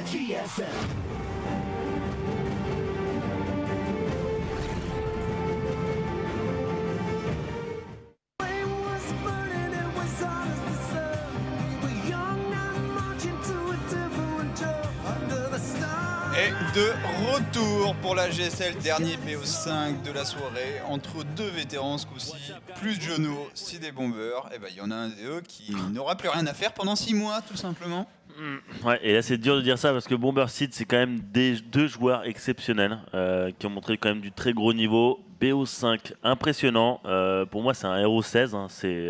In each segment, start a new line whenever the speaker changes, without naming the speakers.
GSL.
Et de retour pour la GSL, dernier BO5 de la soirée, entre deux vétérans ce coup-ci, plus Jono, Sid et Bomber. Et ben il y en a un d'eux qui n'aura plus rien à faire pendant 6 mois tout simplement.
Ouais, et là c'est dur de dire ça parce que Bomber Sid c'est quand même deux joueurs exceptionnels qui ont montré quand même du très gros niveau. BO5 impressionnant, pour moi c'est un Hero 16, hein, c'est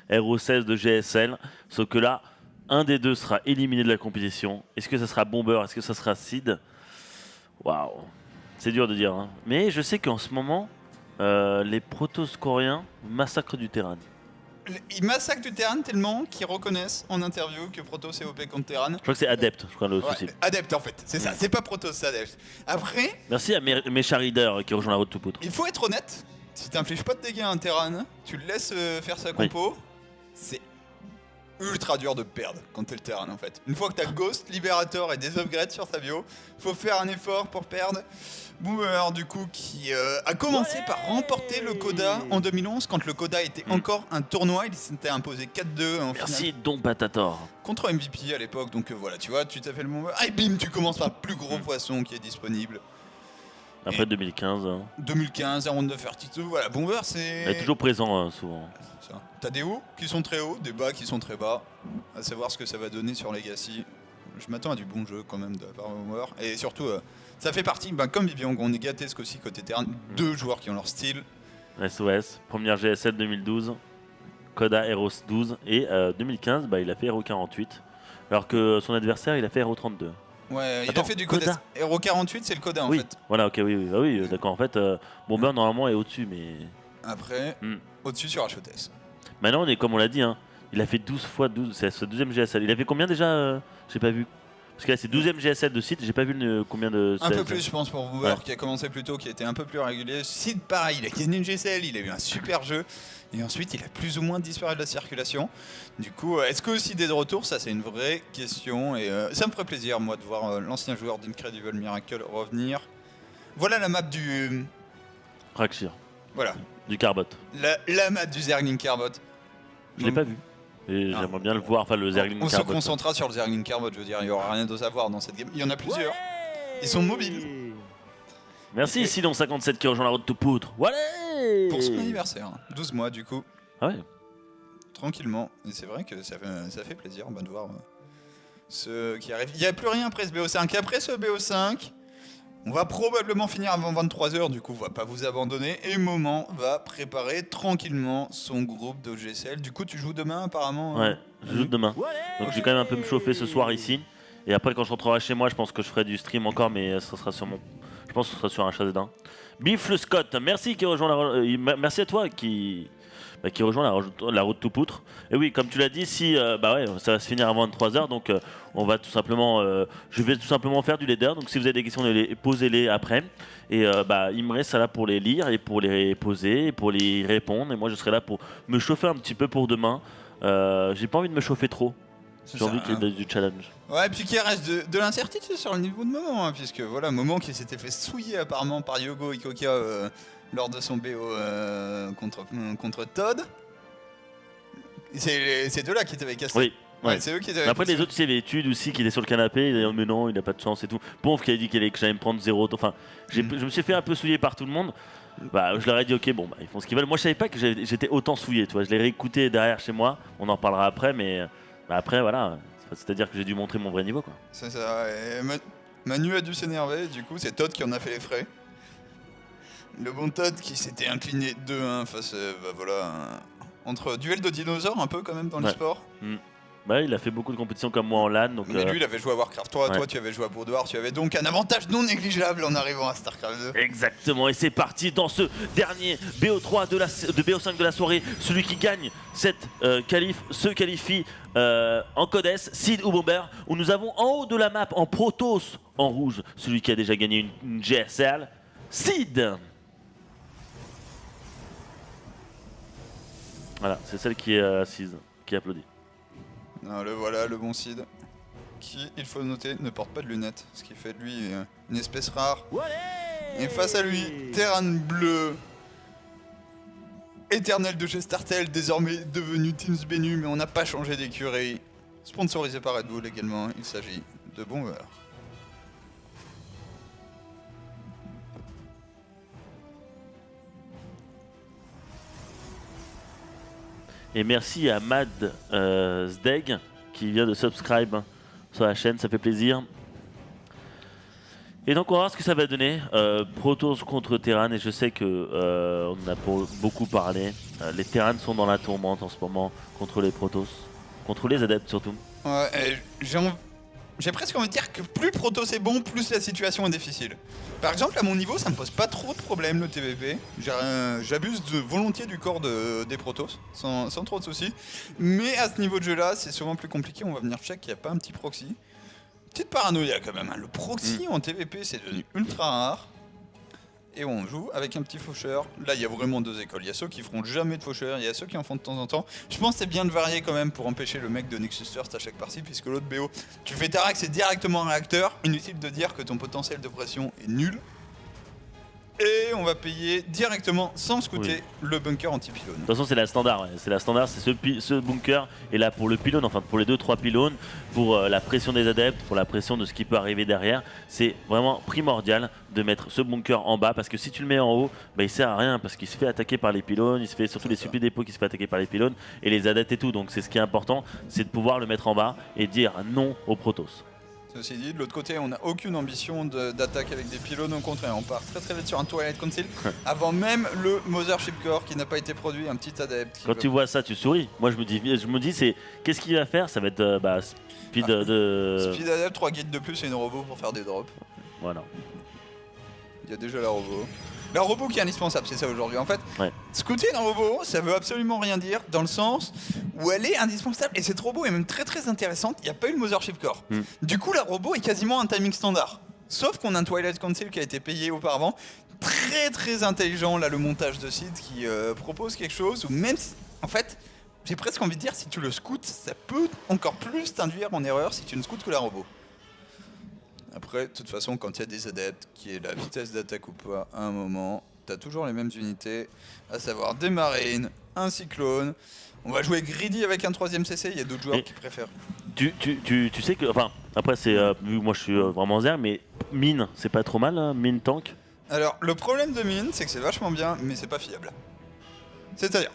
Hero 16 de GSL, sauf que là un des deux sera éliminé de la compétition. Est-ce que ça sera Bomber, est-ce que ça sera Sid? Waouh, c'est dur de dire, hein. Mais je sais qu'en ce moment les protos coréens massacrent du terrain.
Ils massacrent du terrain tellement qu'ils reconnaissent en interview que Protoss est OP contre Terran.
Je crois que c'est Adept, je crois le souci.
Adept en fait, c'est ça, c'est pas Protoss, c'est Adept. Après,
merci à Mecha Reader qui rejoint la route tout poutre.
il faut être honnête, si t'infliges pas de dégâts à un Terran, tu le laisses faire sa compo, c'est ultra dur de perdre quand t'es le Terran en fait. Une fois que t'as Ghost, Liberator et des upgrades sur ta bio, faut faire un effort pour perdre. Boomer du coup qui a commencé par remporter le Coda en 2011 quand le Coda était encore un tournoi, il s'était imposé 4-2 en
merci
finale.
Don Patator.
Contre MVP à l'époque, donc voilà, tu vois, tu t'as fait le Bomber. Ah, et bim, tu commences par le plus gros poisson qui est disponible.
Après
Et
2015.
2015, un round de Fertito, voilà, Bomber c'est...
Il est toujours présent souvent.
Ça. T'as des hauts qui sont très hauts, des bas qui sont très bas. À savoir ce que ça va donner sur Legacy. Je m'attends à du bon jeu quand même de la part de Bomber. Et surtout, ça fait partie, comme Vivian, on est gâté ce coup-ci côté terrain. Deux joueurs qui ont leur style.
SOS, première GSL 2012, Coda Hero 12 et 2015 il a fait Hero 48 alors que son adversaire il a fait Hero 32.
Ouais,
attends,
il a fait du Coda. Hero 48 c'est le Coda en fait.
Voilà, ok, oui, d'accord, en fait Bomber normalement est au-dessus mais...
Après, au-dessus sur HOTS.
Maintenant on est comme on l'a dit, hein, il a fait 12 fois 12, c'est ce deuxième GSL. Il a fait combien déjà j'ai pas vu. Parce que là c'est 12ème GSL de Sid, j'ai pas vu combien de...
Un peu plus je pense pour Bomber qui a commencé plus tôt, qui était un peu plus régulier. Sid pareil, il a gagné une GSL, il a eu un super jeu. Et ensuite il a plus ou moins disparu de la circulation. Du coup, est-ce que Sid est de retour? Ça c'est une vraie question. Et ça me ferait plaisir moi de voir l'ancien joueur d'Incredible Miracle revenir. Voilà la map du...
Rakshir.
Voilà.
Du Carbot.
La map du Zergling Carbot.
Je l'ai pas vu. Et j'aimerais bien le voir, enfin le Zergling Carbot.
On se concentrera sur le Zergling Carbot, je veux dire, il n'y aura rien d'autre à voir dans cette game. Il y en a plusieurs. Ils sont mobiles.
Merci Sidon 57 qui rejoint la route de poudre. Voilà.
Pour son anniversaire, 12 mois du coup.
Ah ouais.
Tranquillement. Et c'est vrai que ça fait plaisir de voir ce qui arrive. Il n'y a plus rien après ce BO5. Après ce BO5, on va probablement finir avant 23h, du coup on va pas vous abandonner. Et Moment va préparer tranquillement son groupe de GSL. Du coup tu joues demain apparemment.
Ouais, je joue demain. Donc je vais quand même un peu me chauffer ce soir ici. Et après quand je rentrerai chez moi, je pense que je ferai du stream encore, mais ce sera sur mon... Je pense que ce sera sur un Shazdan. Biff le Scott, merci qui rejoint merci à toi qui rejoint la route tout poutre. Et oui, comme tu l'as dit, si ça va se finir avant 23h, donc on va tout simplement, je vais tout simplement faire du leader. Donc si vous avez des questions, posez-les après. Et il me reste là pour les lire et pour les poser et pour les répondre. Et moi, je serai là pour me chauffer un petit peu pour demain. J'ai pas envie de me chauffer trop. J'ai envie qu'il y ait du challenge.
Ouais, et puis qu'il reste de l'incertitude sur le niveau de Moment, hein, puisque voilà, Moment qui s'était fait souiller apparemment par Yogo Ikoka lors de son BO contre Todd. C'est ces deux-là qui t'avaient cassé.
Oui. Ouais.
C'est eux qui t'avaient
après, les autres, il y avait études aussi qui étaient sur le canapé. Il a dit, mais non, il n'a pas de chance et tout. Ponf qui a dit que j'allais me prendre 0. Enfin, je me suis fait un peu souiller par tout le monde. Je leur ai dit, ok, bon, ils font ce qu'ils veulent. Moi, je savais pas que j'étais autant souillé. Tu vois. Je l'ai réécouté derrière chez moi. On en parlera après, mais après, voilà. C'est-à-dire que j'ai dû montrer mon vrai niveau, quoi.
C'est ça. Et Manu a dû s'énerver. Du coup, c'est Todd qui en a fait les frais. Le bon Todd qui s'était incliné 2-1 face, entre duel de dinosaures un peu quand même dans le sport.
Il a fait beaucoup de compétitions comme moi en LAN. Donc,
mais lui, il avait joué à Warcraft 3, toi tu avais joué à Boudoir, tu avais donc un avantage non négligeable en arrivant à StarCraft 2.
Exactement, et c'est parti dans ce dernier BO3 de BO5 de la soirée. Celui qui gagne cette qualif se qualifie en Codes, Sid ou Bomber, où nous avons en haut de la map, en Protoss, en rouge, celui qui a déjà gagné une GSL, Sid. Voilà, c'est celle qui est assise, qui applaudit.
Non, le voilà, le bon Sid. qui, il faut noter, ne porte pas de lunettes, ce qui fait de lui une espèce rare. Et face à lui, Terran bleu, éternel de chez Startel, désormais devenu Teams Benu, mais on n'a pas changé d'écurie. Sponsorisé par Red Bull également, il s'agit de Bomber.
Et merci à Mad Zdeg qui vient de subscribe sur la chaîne, ça fait plaisir. Et donc on va voir ce que ça va donner. Protoss contre Terran, et je sais que on en a beaucoup parlé. Les Terran sont dans la tourmente en ce moment contre les Protoss, contre les adeptes surtout.
Ouais, j'ai presque envie de dire que plus Protoss est bon, plus la situation est difficile. Par exemple, à mon niveau, ça me pose pas trop de problèmes le TVP. J'abuse volontiers du corps des Protoss, sans trop de soucis. Mais à ce niveau de jeu-là, c'est souvent plus compliqué. On va venir check qu'il n'y a pas un petit proxy. Petite paranoïa quand même, hein. Le proxy en TVP c'est devenu ultra rare. Et on joue avec un petit faucheur. Là il y a vraiment deux écoles, il y a ceux qui feront jamais de faucheur, il y a ceux qui en font de temps en temps. Je pense que c'est bien de varier quand même pour empêcher le mec de Nexus First à chaque partie, puisque l'autre BO, tu fais ta rack, c'est directement un réacteur. Inutile de dire que ton potentiel de pression est nul. Et on va payer directement sans scouter le bunker anti-pylône.
De toute façon c'est la standard, ouais. C'est la standard, c'est ce bunker est là pour le pylône, enfin pour les 2-3 pylônes, pour la pression des adeptes, pour la pression de ce qui peut arriver derrière. C'est vraiment primordial de mettre ce bunker en bas, parce que si tu le mets en haut, bah, il sert à rien, parce qu'il se fait attaquer par les pylônes, il se fait surtout les supplis dépôts qui se fait attaquer par les pylônes et les adeptes et tout. Donc c'est ce qui est important, c'est de pouvoir le mettre en bas et dire non au Protoss.
Ceci dit, de l'autre côté, on n'a aucune ambition d'attaque avec des pylônes, au contraire, on part très vite sur un Twilight Council, avant même le Mothership Core qui n'a pas été produit, un petit adepte.
Quand tu vois ça, tu souris. Moi je me dis c'est qu'est-ce qu'il va faire? Ça va être speed
Speed adepte, 3 guides de plus et une robot pour faire des drops.
Voilà.
Il y a déjà la robot. La robot qui est indispensable, c'est ça aujourd'hui. En fait, scouter une robot, ça veut absolument rien dire, dans le sens où elle est indispensable. Et cette robot est même très intéressante. Il n'y a pas eu le Mothership Core. Du coup, la robot est quasiment un timing standard. Sauf qu'on a un Twilight Council qui a été payé auparavant. Très intelligent, là, le montage de site qui propose quelque chose. Ou même si, en fait, j'ai presque envie de dire, si tu le scoutes, ça peut encore plus t'induire en erreur si tu ne scoutes que la robot. Après, de toute façon, quand il y a des adeptes, qui est la vitesse d'attaque ou pas, à un moment, t'as toujours les mêmes unités, à savoir des marines, un cyclone. On va jouer greedy avec un 3ème CC, il y a d'autres joueurs qui préfèrent.
Tu sais que, enfin, après c'est, vu que moi je suis vraiment zer, mais mine, c'est pas trop mal, hein, mine tank.
Alors, le problème de mine, c'est que c'est vachement bien, mais c'est pas fiable. C'est-à-dire,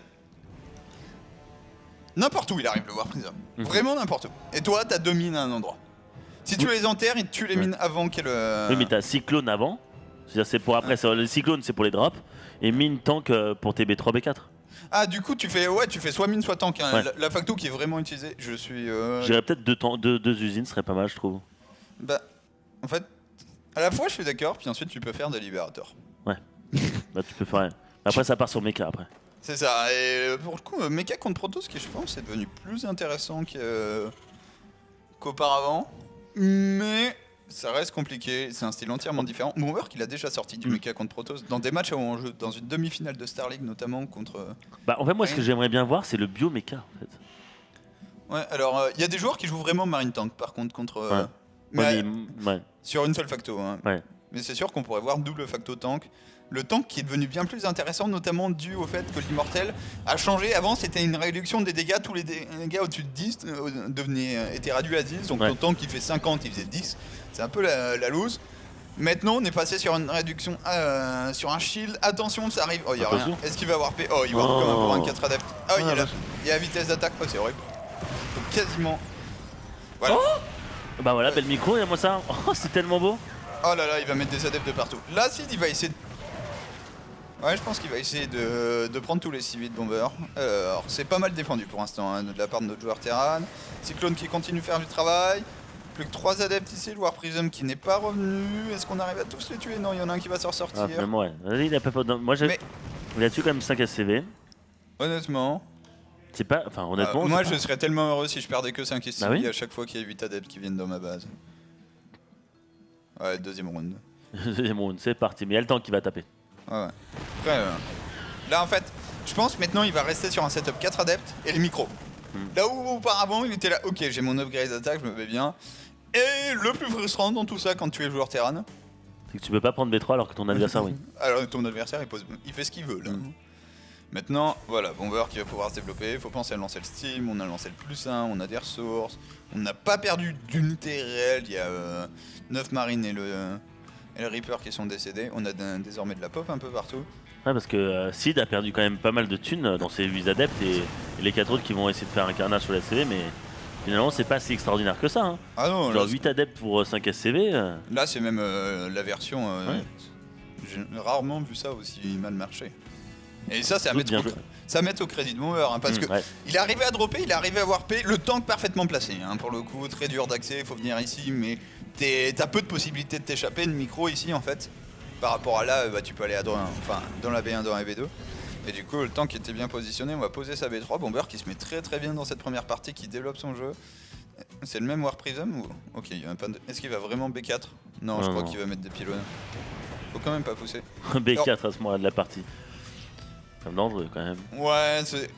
n'importe où il arrive le War Prism, vraiment n'importe où. Et toi, t'as 2 mines à un endroit. Si tu les enterres, ils tuent les mines avant qu'elles...
Oui, mais t'as cyclone avant. C'est-à-dire c'est pour après, le cyclone c'est pour les drops, et mine tank pour tes B3, B4.
Ah, du coup tu fais soit mine soit tank, hein. La facto qui est vraiment utilisée, je suis...
J'irais peut-être deux usines, serait pas mal je trouve.
Bah, en fait, à la fois je suis d'accord, puis ensuite tu peux faire des libérateurs.
Ouais, bah tu peux faire... Après ça part sur mecha après.
C'est ça, et pour le coup, mecha contre Protoss, qui je pense est devenu plus intéressant qu'auparavant. Mais ça reste compliqué, c'est un style entièrement différent. Bomber qu'il a déjà sorti du mecha contre Protoss dans des matchs où on joue dans une demi-finale de Star League notamment contre...
Bah en fait moi ce que j'aimerais bien voir c'est le bio mecha en fait.
Ouais, alors il y a des joueurs qui jouent vraiment Marine Tank par contre contre... mais sur une seule facto. Hein.
Ouais.
Mais c'est sûr qu'on pourrait voir double facto tank. Le tank qui est devenu bien plus intéressant, notamment dû au fait que l'immortel a changé. Avant, c'était une réduction des dégâts. Tous les dégâts au-dessus de 10 étaient réduits à 10. Donc ton tank qui fait 50, il faisait 10. C'est un peu la loose. Maintenant, on est passé sur une réduction, sur un shield. Attention, ça arrive. Oh, il y a rien. Est-ce qu'il va warper? Oh, il warp comme un pour un 4 adepte. Oh, il y a la vitesse d'attaque. Oh, c'est horrible. Donc, quasiment. Voilà.
Oh bah voilà, bel micro, et moi ça. Oh, c'est tellement beau.
Oh là là, il va mettre des adeptes de partout. Là, Sid, il va essayer de... Ouais, je pense qu'il va essayer de prendre tous les civils de Bomber. Alors, c'est pas mal défendu pour l'instant, hein, de la part de notre joueur Terran. Cyclone qui continue de faire du travail. Plus que 3 adeptes ici, le War Prism qui n'est pas revenu. Est-ce qu'on arrive à tous les tuer? Non, il y en a un qui va s'en sortir.
Ah, finalement, ouais. Il a pas... Moi, il a tué quand même 5 SCV.
Honnêtement...
C'est pas... Enfin, honnêtement...
moi, je serais tellement heureux si je perdais que 5 SCV à chaque fois qu'il y a 8 adeptes qui viennent dans ma base. Ouais, deuxième round.
Deuxième round, c'est parti. Mais il y a le temps qui va taper.
Ouais. Après, là en fait, je pense maintenant il va rester sur un setup 4 adeptes et les micros. Là où auparavant il était là, ok j'ai mon upgrade d'attaque, je me mets bien. Et le plus frustrant dans tout ça quand tu es joueur Terran,
c'est que tu peux pas prendre B3 alors que ton adversaire oui.
alors ton adversaire il fait ce qu'il veut là. Maintenant, voilà, Bomber qui va pouvoir se développer, il faut penser à lancer le Steam, on a lancé le +1, on a des ressources, on n'a pas perdu d'unité réelle, il y a 9 marines et le Reaper qui sont décédés, on a désormais de la pop un peu partout.
Ouais, parce que Sid a perdu quand même pas mal de thunes dans ses 8 adeptes et les 4 autres qui vont essayer de faire un carnage sur la SCV, mais finalement c'est pas si extraordinaire que ça. Hein.
Ah non,
genre
là,
8 adeptes pour 5 SCV.
Là c'est même la version, j'ai rarement vu ça aussi mal marcher. Et ça c'est à mettre au crédit de Bomber, hein, parce que il est arrivé à dropper, il est arrivé à warper, le tank parfaitement placé, hein, pour le coup, très dur d'accès, il faut venir ici, mais t'as peu de possibilités de t'échapper de micro ici en fait. Par rapport à là, bah, tu peux aller à droite, enfin dans la B1, dans la B2. Et du coup, le tank était bien positionné, on va poser sa B3. Bomber qui se met très très bien dans cette première partie, qui développe son jeu. C'est le même War Prism ou... Ok, il y a pas de... Est-ce qu'il va vraiment B4? Non, je crois qu'il va mettre des pylônes. Faut quand même pas pousser.
B4 à ce moment-là de la partie. C'est dangereux quand même.
Ouais, c'est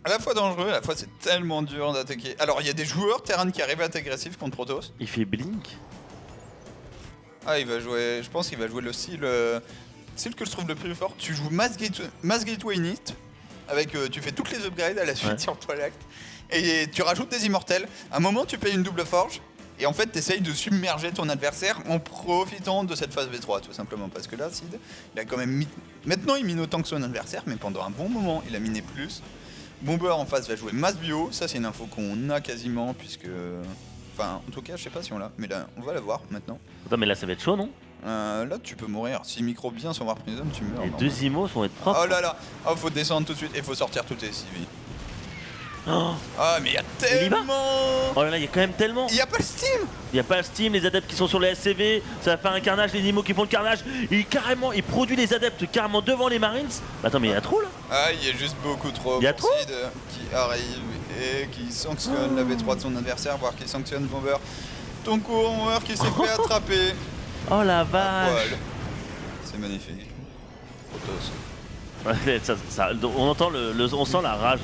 à la fois dangereux, à la fois c'est tellement dur d'attaquer. Alors il y a des joueurs Terran qui arrivent à être agressifs contre Protoss.
Il fait Blink.
Ah, il va jouer, je pense qu'il va jouer le style que je trouve le plus fort. Tu joues Mass Gateway Init, avec, tu fais toutes les upgrades à la suite sur Twilight, et tu rajoutes des immortels. À un moment, tu payes une double forge, et en fait, tu essayes de submerger ton adversaire en profitant de cette phase V3, tout simplement. Parce que là, Sid, il a quand même mis... Maintenant, il mine autant que son adversaire, mais pendant un bon moment, il a miné plus. Bomber en face va jouer Mass Bio, ça c'est une info qu'on a quasiment, puisque... Enfin, en tout cas, je sais pas si on l'a, mais là, on va la voir maintenant.
Attends, mais là, ça va être chaud, non?
Là, tu peux mourir. Si micro bien sans War Prism, tu meurs.
Les deux immos vont être propres.
Oh là là, oh, faut descendre tout de suite et faut sortir toutes les civis.
Oh.
Ah, mais il y a tellement.
Oh là là, il y a quand même tellement.
Il y a pas le Steam.
Il y a pas le Steam, les adeptes qui sont sur les SCV, ça va faire un carnage, les immos qui font le carnage. Il produit les adeptes carrément devant les Marines. Attends, mais il y a trop là.
Ah, il y a juste beaucoup trop.
Il y a trop
qui arrive et qui sanctionne la V3 de son adversaire, voire qui sanctionne Bomber. Ton coureur qui s'est fait attraper.
Oh la vache.
C'est magnifique.
Ouais, on entend on sent la rage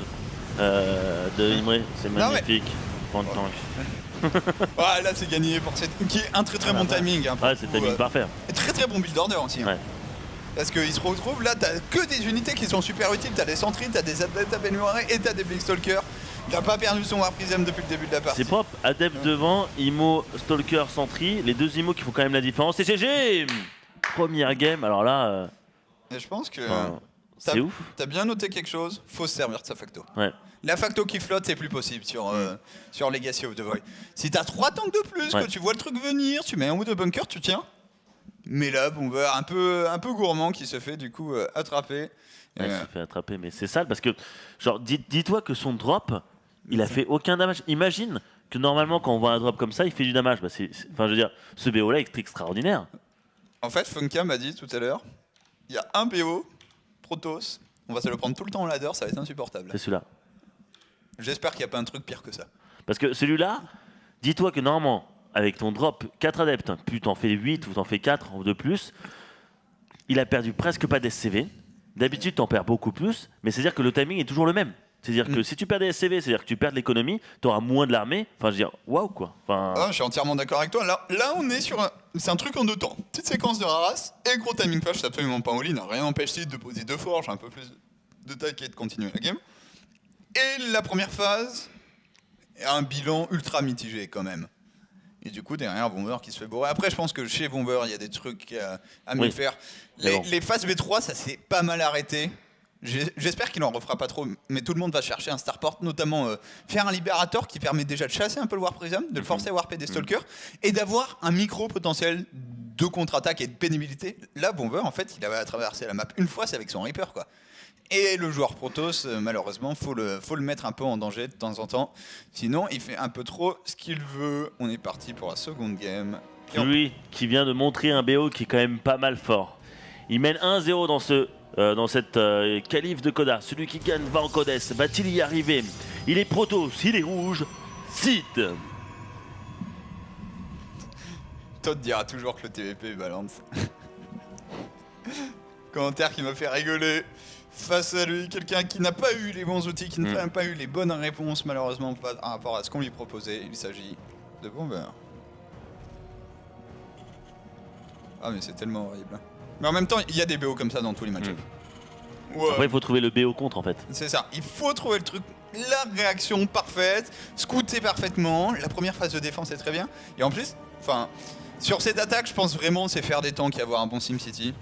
de Imre. C'est magnifique. Point de tank.
Ah, là c'est gagné pour cette... qui est un très très bon timing. Hein,
ouais, c'est timing parfait.
Et très très bon build order aussi. Hein.
Ouais.
Parce qu'il se retrouve là, t'as que des unités qui sont super utiles, t'as des sentries, t'as des adeptes améliorés et t'as des Blink Stalker. Il a pas perdu son War Prism depuis le début de la partie.
C'est propre, adepte devant, Imo, Stalker, Sentry, les deux Imo qui font quand même la différence. Et GG. Première game, alors là...
Et je pense que
c'est ouf.
T'as bien noté quelque chose, faut se servir de sa facto.
Ouais.
La facto qui flotte, c'est plus possible sur Legacy of the Void. Si t'as 3 tanks de plus, que tu vois le truc venir, tu mets un ou deux bunkers, tu tiens. Mais là, Bomber un peu gourmand qui se fait du coup attraper.
Ouais, il se fait attraper, mais c'est sale parce que, genre, dis-toi que son drop, il a fait aucun damage. Imagine que normalement, quand on voit un drop comme ça, il fait du damage. Bah, enfin, je veux dire, ce BO là est extraordinaire.
En fait, Funka m'a dit tout à l'heure, il y a un BO, Protoss, on va se le prendre tout le temps en ladder, ça va être insupportable.
C'est celui-là.
J'espère qu'il n'y a pas un truc pire que ça.
Parce que celui-là, dis-toi que normalement, avec ton drop 4 adeptes, plus t'en fais 8 ou t'en fais 4 de plus, il a perdu presque pas d'SCV. D'habitude, t'en perds beaucoup plus, mais c'est-à-dire que le timing est toujours le même. C'est-à-dire que si tu perds des SCV, c'est-à-dire que tu perds de l'économie, t'auras moins de l'armée. Enfin, je veux dire, waouh quoi. Enfin...
Ah, je suis entièrement d'accord avec toi. Là, on est sur c'est un truc en deux temps. Petite séquence de raras et gros timing flash, c'est absolument pas en ligne. Rien n'empêche de poser 2 forges, un peu plus de taille et de continuer la game. Et la première phase a un bilan ultra mitigé quand même. Et du coup, derrière, Bomber qui se fait bourrer. Après, je pense que chez Bomber, il y a des trucs à mieux faire. Les phases B3, ça s'est pas mal arrêté. J'espère qu'il en refera pas trop, mais tout le monde va chercher un starport, notamment faire un libérateur qui permet déjà de chasser un peu le War Prism, de le forcer à warper des stalkers, et d'avoir un micro potentiel de contre-attaque et de pénibilité. Là, Bomber, en fait, il avait traversé la map une fois, c'est avec son Reaper, quoi. Et le joueur Protoss, malheureusement, faut le mettre un peu en danger de temps en temps. Sinon, il fait un peu trop ce qu'il veut. On est parti pour la seconde game.
Lui, qui vient de montrer un BO qui est quand même pas mal fort. Il mène 1-0 dans cette qualif de Coda. Celui qui gagne va en Codes. Va-t-il y arriver? Il est Protoss, il est rouge. Sid.
Todd dira toujours que le TVP balance. Commentaire qui m'a fait rigoler. Face à lui, quelqu'un qui n'a pas eu les bons outils, qui n'a pas eu les bonnes réponses malheureusement par rapport à ce qu'on lui proposait. Il s'agit de Bomber. Ah mais c'est tellement horrible. Mais en même temps, il y a des BO comme ça dans tous les matchs.
Après, il faut trouver le BO contre en fait.
C'est ça, il faut trouver le truc, la réaction parfaite, scouter parfaitement. La première phase de défense est très bien. Et en plus, enfin, sur cette attaque, je pense vraiment c'est faire des tanks et avoir un bon SimCity.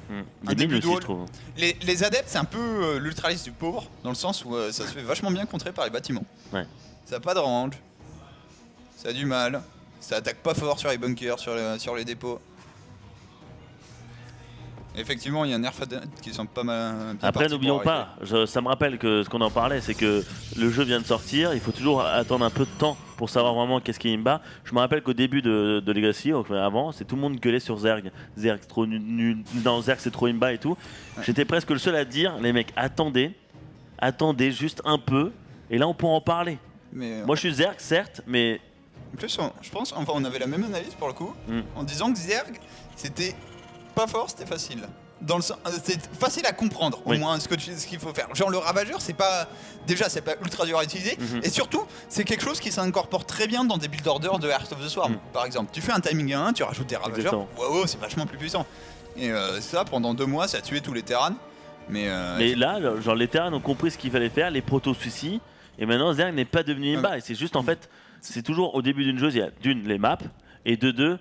Un début de
aussi, je trouve.
Les adeptes, c'est un peu l'ultraliste du pauvre, dans le sens où ça se fait vachement bien contrer par les bâtiments.
Ouais.
Ça n'a pas de range, ça a du mal, ça attaque pas fort sur les bunkers, sur les dépôts. Effectivement, il y a un nerf qui semble pas mal.
Après, n'oublions pas, ça me rappelle que ce qu'on en parlait, c'est que le jeu vient de sortir, il faut toujours attendre un peu de temps pour savoir vraiment qu'est-ce qui me bat. Je me rappelle qu'au début de Legacy, avant, c'est tout le monde gueulait sur Zerg. Zerg, c'est trop nul, non, Zerg, c'est trop imba et tout. Ouais. J'étais presque le seul à dire, les mecs, attendez juste un peu, et là on pourra en parler. Mais moi, je suis Zerg, certes, mais.
En plus, je pense, enfin, on avait la même analyse pour le coup, en disant que Zerg, c'était pas fort, c'était facile. C'est facile à comprendre au moins ce qu'il faut faire. Genre le ravageur, c'est pas ultra dur à utiliser, et surtout c'est quelque chose qui s'incorpore très bien dans des build orders de Heart of the Swarm. Par exemple, tu fais un timing 1, tu rajoutes des ravageurs, wow, c'est vachement plus puissant. Et ça, pendant 2 mois, ça a tué tous les Terrans. Mais
là, genre les Terrans ont compris ce qu'il fallait faire, les protos suicient, et maintenant Zerg n'est pas devenu imba. Et c'est juste en fait, c'est toujours au début d'une chose, il y a les maps. Et de 2,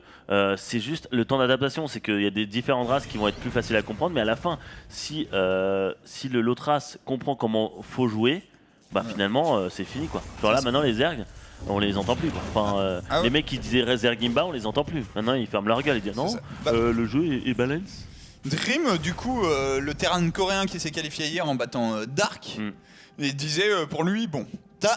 c'est juste le temps d'adaptation, c'est qu'il y a des différentes races qui vont être plus faciles à comprendre, mais à la fin, si l'autre race comprend comment faut jouer, bah finalement c'est fini quoi. Genre là maintenant les Zerg, on les entend plus quoi. Enfin, les mecs qui disaient Zerg Imba, on les entend plus. Maintenant ils ferment leur gueule, ils disent non, le jeu est balance.
Dream, du coup, le Terran coréen qui s'est qualifié hier en battant Dark, il disait pour lui, bon.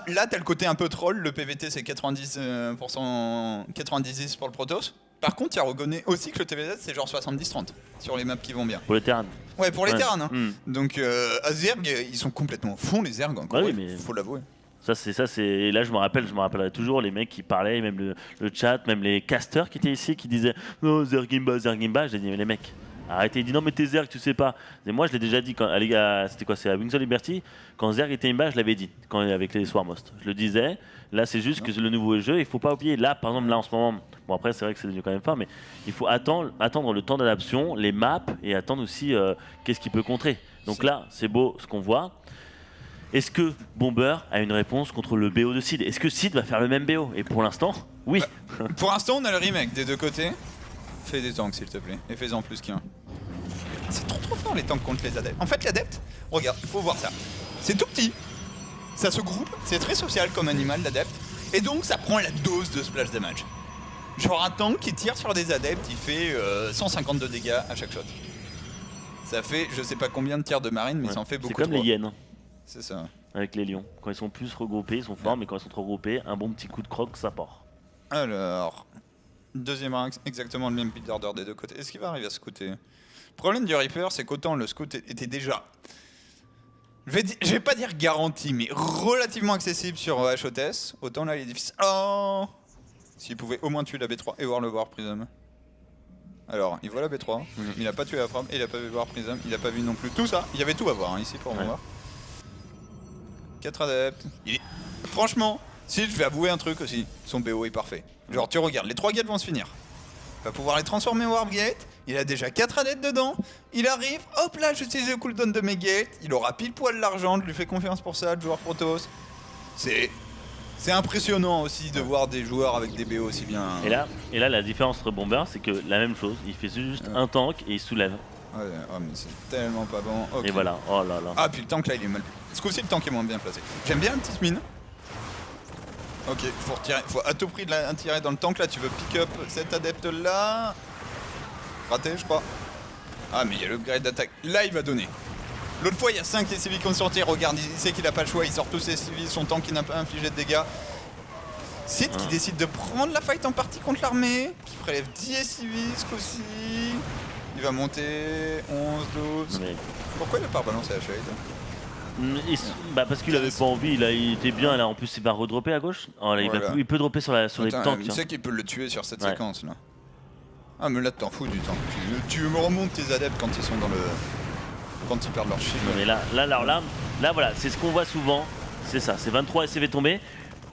Là, t'as le côté un peu troll, le PVT c'est 90% pour le Protoss. Par contre, il reconnaît aussi que le TVZ c'est genre 70-30 sur les maps qui vont bien.
Pour les Terrans.
Ouais, pour les Terrans. Hein. Donc, à Zerg, ils sont complètement fond les Zerg encore.
Oui, mais
faut l'avouer.
Ça c'est. Et là, je me rappellerai toujours les mecs qui parlaient, même le chat, même les casters qui étaient ici, qui disaient non, Zergimba. J'ai dit, mais les mecs. Arrêtez, il dit non mais t'es Zerg, tu sais pas. Et moi je l'ai déjà dit quand c'était quoi, c'est à Wings of Liberty, quand Zerg était imba, je l'avais dit quand avec les Swarmost. Je le disais. Là c'est juste que le nouveau jeu, il faut pas oublier. Là par exemple là en ce moment, bon après c'est vrai que c'est devenu quand même fort, mais il faut attendre le temps d'adaptation, les maps et attendre aussi qu'est-ce qu'il peut contrer. Donc là c'est beau ce qu'on voit. Est-ce que Bomber a une réponse contre le BO de Sid? Est-ce que Sid va faire le même BO? Et pour l'instant, oui.
Pour l'instant on a le remake des deux côtés. Fais des tanks s'il te plaît, et fais-en plus qu'un. C'est trop fort les tanks contre les adeptes. En fait l'adepte, regarde, il faut voir ça. C'est tout petit, ça se groupe, c'est très social comme animal l'adepte, et donc ça prend la dose de splash damage. Genre un tank qui tire sur des adeptes, il fait 152 dégâts à chaque shot. Ça fait je sais pas combien de tirs de marine, mais ça en fait beaucoup.
C'est comme les hyènes.
C'est ça.
Avec les lions. Quand ils sont plus regroupés, ils sont forts, mais quand ils sont trop regroupés, un bon petit coup de croc, ça part. Alors... Deuxième rang, exactement le même build order des deux côtés. Est-ce qu'il va arriver à scouter? Le problème du Reaper, c'est qu'autant le scout était déjà, je vais pas dire garanti, mais relativement accessible sur HOTS, autant là il est difficile. Oh, s'il pouvait au moins tuer la B3 et voir le War Prism. Alors, il voit la B3, il a pas tué la frappe et il a pas vu War Prism, il a pas vu non plus tout ça. Il y avait tout à voir ici pour moi. 4 adeptes. Franchement, si je vais avouer un truc aussi, son BO est parfait. Genre tu regardes, les 3 gates vont se finir. Il va pouvoir les transformer en Warp Gate, il a déjà 4 adeptes dedans, il arrive, hop là j'utilise le cooldown de mes gates, il aura pile poil l'argent, je lui fais confiance pour ça, le joueur Protoss. C'est impressionnant aussi de voir des joueurs avec des BO aussi bien. Et là la différence entre Bomber, c'est que la même chose, il fait juste un tank et il soulève.
Ouais, oh mais c'est tellement pas bon. Okay.
Et voilà, oh là là.
Ah puis le tank là il est mal. Ce coup-ci le tank est moins bien placé. J'aime bien la petite mine. Ok, faut à tout prix tirer dans le tank là, tu veux pick up cet adepte là. Raté je crois. Ah mais il y a l'upgrade d'attaque, là il va donner. L'autre fois il y a 5 SCV qui ont sorti, regarde, il sait qu'il a pas le choix, il sort tous ses SCV, son tank qui n'a pas infligé de dégâts. Sid qui décide de prendre la fight en partie contre l'armée, qui prélève 10 SCV ce coup-ci. Il va monter 11, 12. Mais... Pourquoi il a pas balancé la shade?
Bah parce qu'il avait pas envie, il était bien là, en plus il va redropper à gauche. Oh, là, voilà. il peut dropper sur les tanks.
Tu sais qu'il peut le tuer sur cette séquence là. Ah mais là t'en fous du tank. Tu me remontes tes adeptes quand ils sont dans le... Quand ils perdent leur shield.
Mais là voilà, c'est ce qu'on voit souvent. C'est ça, c'est 23 SCV tombés.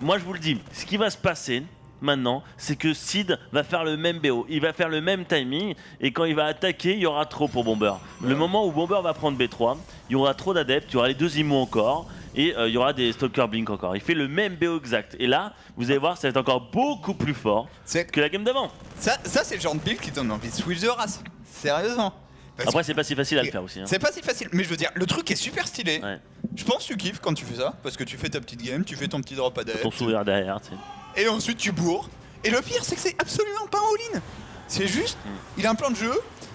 Moi je vous le dis, ce qui va se passer, maintenant, c'est que Sid va faire le même BO, il va faire le même timing, et quand il va attaquer, il y aura trop pour Bomber. Le moment où Bomber va prendre B3, il y aura trop d'adeptes, il y aura les 2 IMO encore, et il y aura des Stalker Blink encore. Il fait le même BO exact. Et là, vous allez voir, ça va être encore beaucoup plus fort que la game d'avant.
Ça c'est le genre de build qui donne envie de switch de race. Sérieusement.
Après, c'est pas si facile à le faire aussi. Hein.
C'est pas si facile, mais je veux dire, le truc est super stylé.
Ouais.
Je pense que tu kiffes quand tu fais ça, parce que tu fais ta petite game, tu fais ton petit drop adepte.
Ton sourire derrière, tu sais.
Et ensuite tu bourres. Et le pire, c'est que c'est absolument pas un all-in. C'est juste, il a un plan de jeu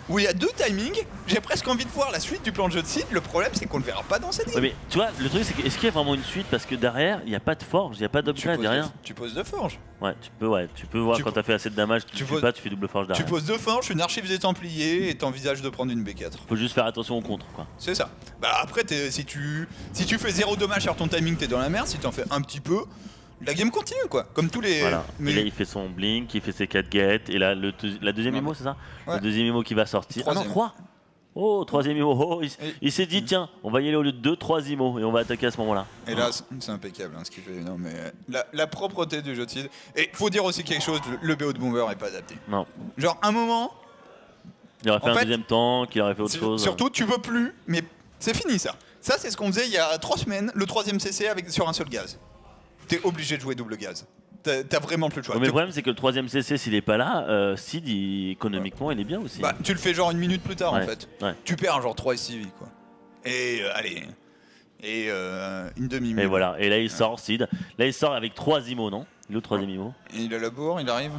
où il y a 2 timings. J'ai presque envie de voir la suite du plan de jeu de Sid. Le problème, c'est qu'on le verra pas dans cette game.
Ouais, mais tu vois, le truc, c'est que est-ce qu'il y a vraiment une suite? Parce que derrière, il n'y a pas de forge, il n'y a pas d'upgrade, il n'y a rien.
Tu poses 2 forges.
Ouais, tu peux voir quand t'as fait assez de damage, tu fais double forge derrière.
Tu poses 2 forges, une archive des Templiers et t'envisages de prendre une B4.
Faut juste faire attention au contre, quoi.
C'est ça. Bah après, si tu fais 0 dommage sur ton timing, t'es dans la merde. Si t'en fais un petit peu, la game continue, quoi. Comme tous les.
Voilà. Et là, il fait son blink, il fait ses 4 gates, et là, la deuxième IMO, c'est ça?
Ouais.
Le deuxième IMO qui va sortir. Ah non, 3. Oh, 3ème IMO. Oh, il s'est dit, tiens, on va y aller au lieu de 2, 3 IMO, et on va attaquer à ce moment-là.
Et là, c'est impeccable hein, ce qu'il fait. Non, mais la propreté du jeu de Sid. Et faut dire aussi quelque chose, le BO de Bomber est pas adapté.
Non.
Genre, un moment.
Il aurait fait un deuxième temps, qu'il aurait fait autre chose.
Surtout, tu peux plus, mais c'est fini ça. Ça, c'est ce qu'on faisait il y a 3 semaines, le 3ème CC sur un seul gaz. T'es obligé de jouer double gaz. T'as vraiment plus le choix.
Mais le problème, c'est que le 3ème CC, s'il est pas là, Sid, économiquement, il est bien aussi.
Bah, tu le fais genre une minute plus tard en fait.
Ouais.
Tu perds genre 3 SCV quoi. Et allez. Et une demi-minute.
Et voilà, et là il sort Sid. Là il sort avec 3 IMO, non? Le 3ème IMO.
Et il a la bourre, il arrive.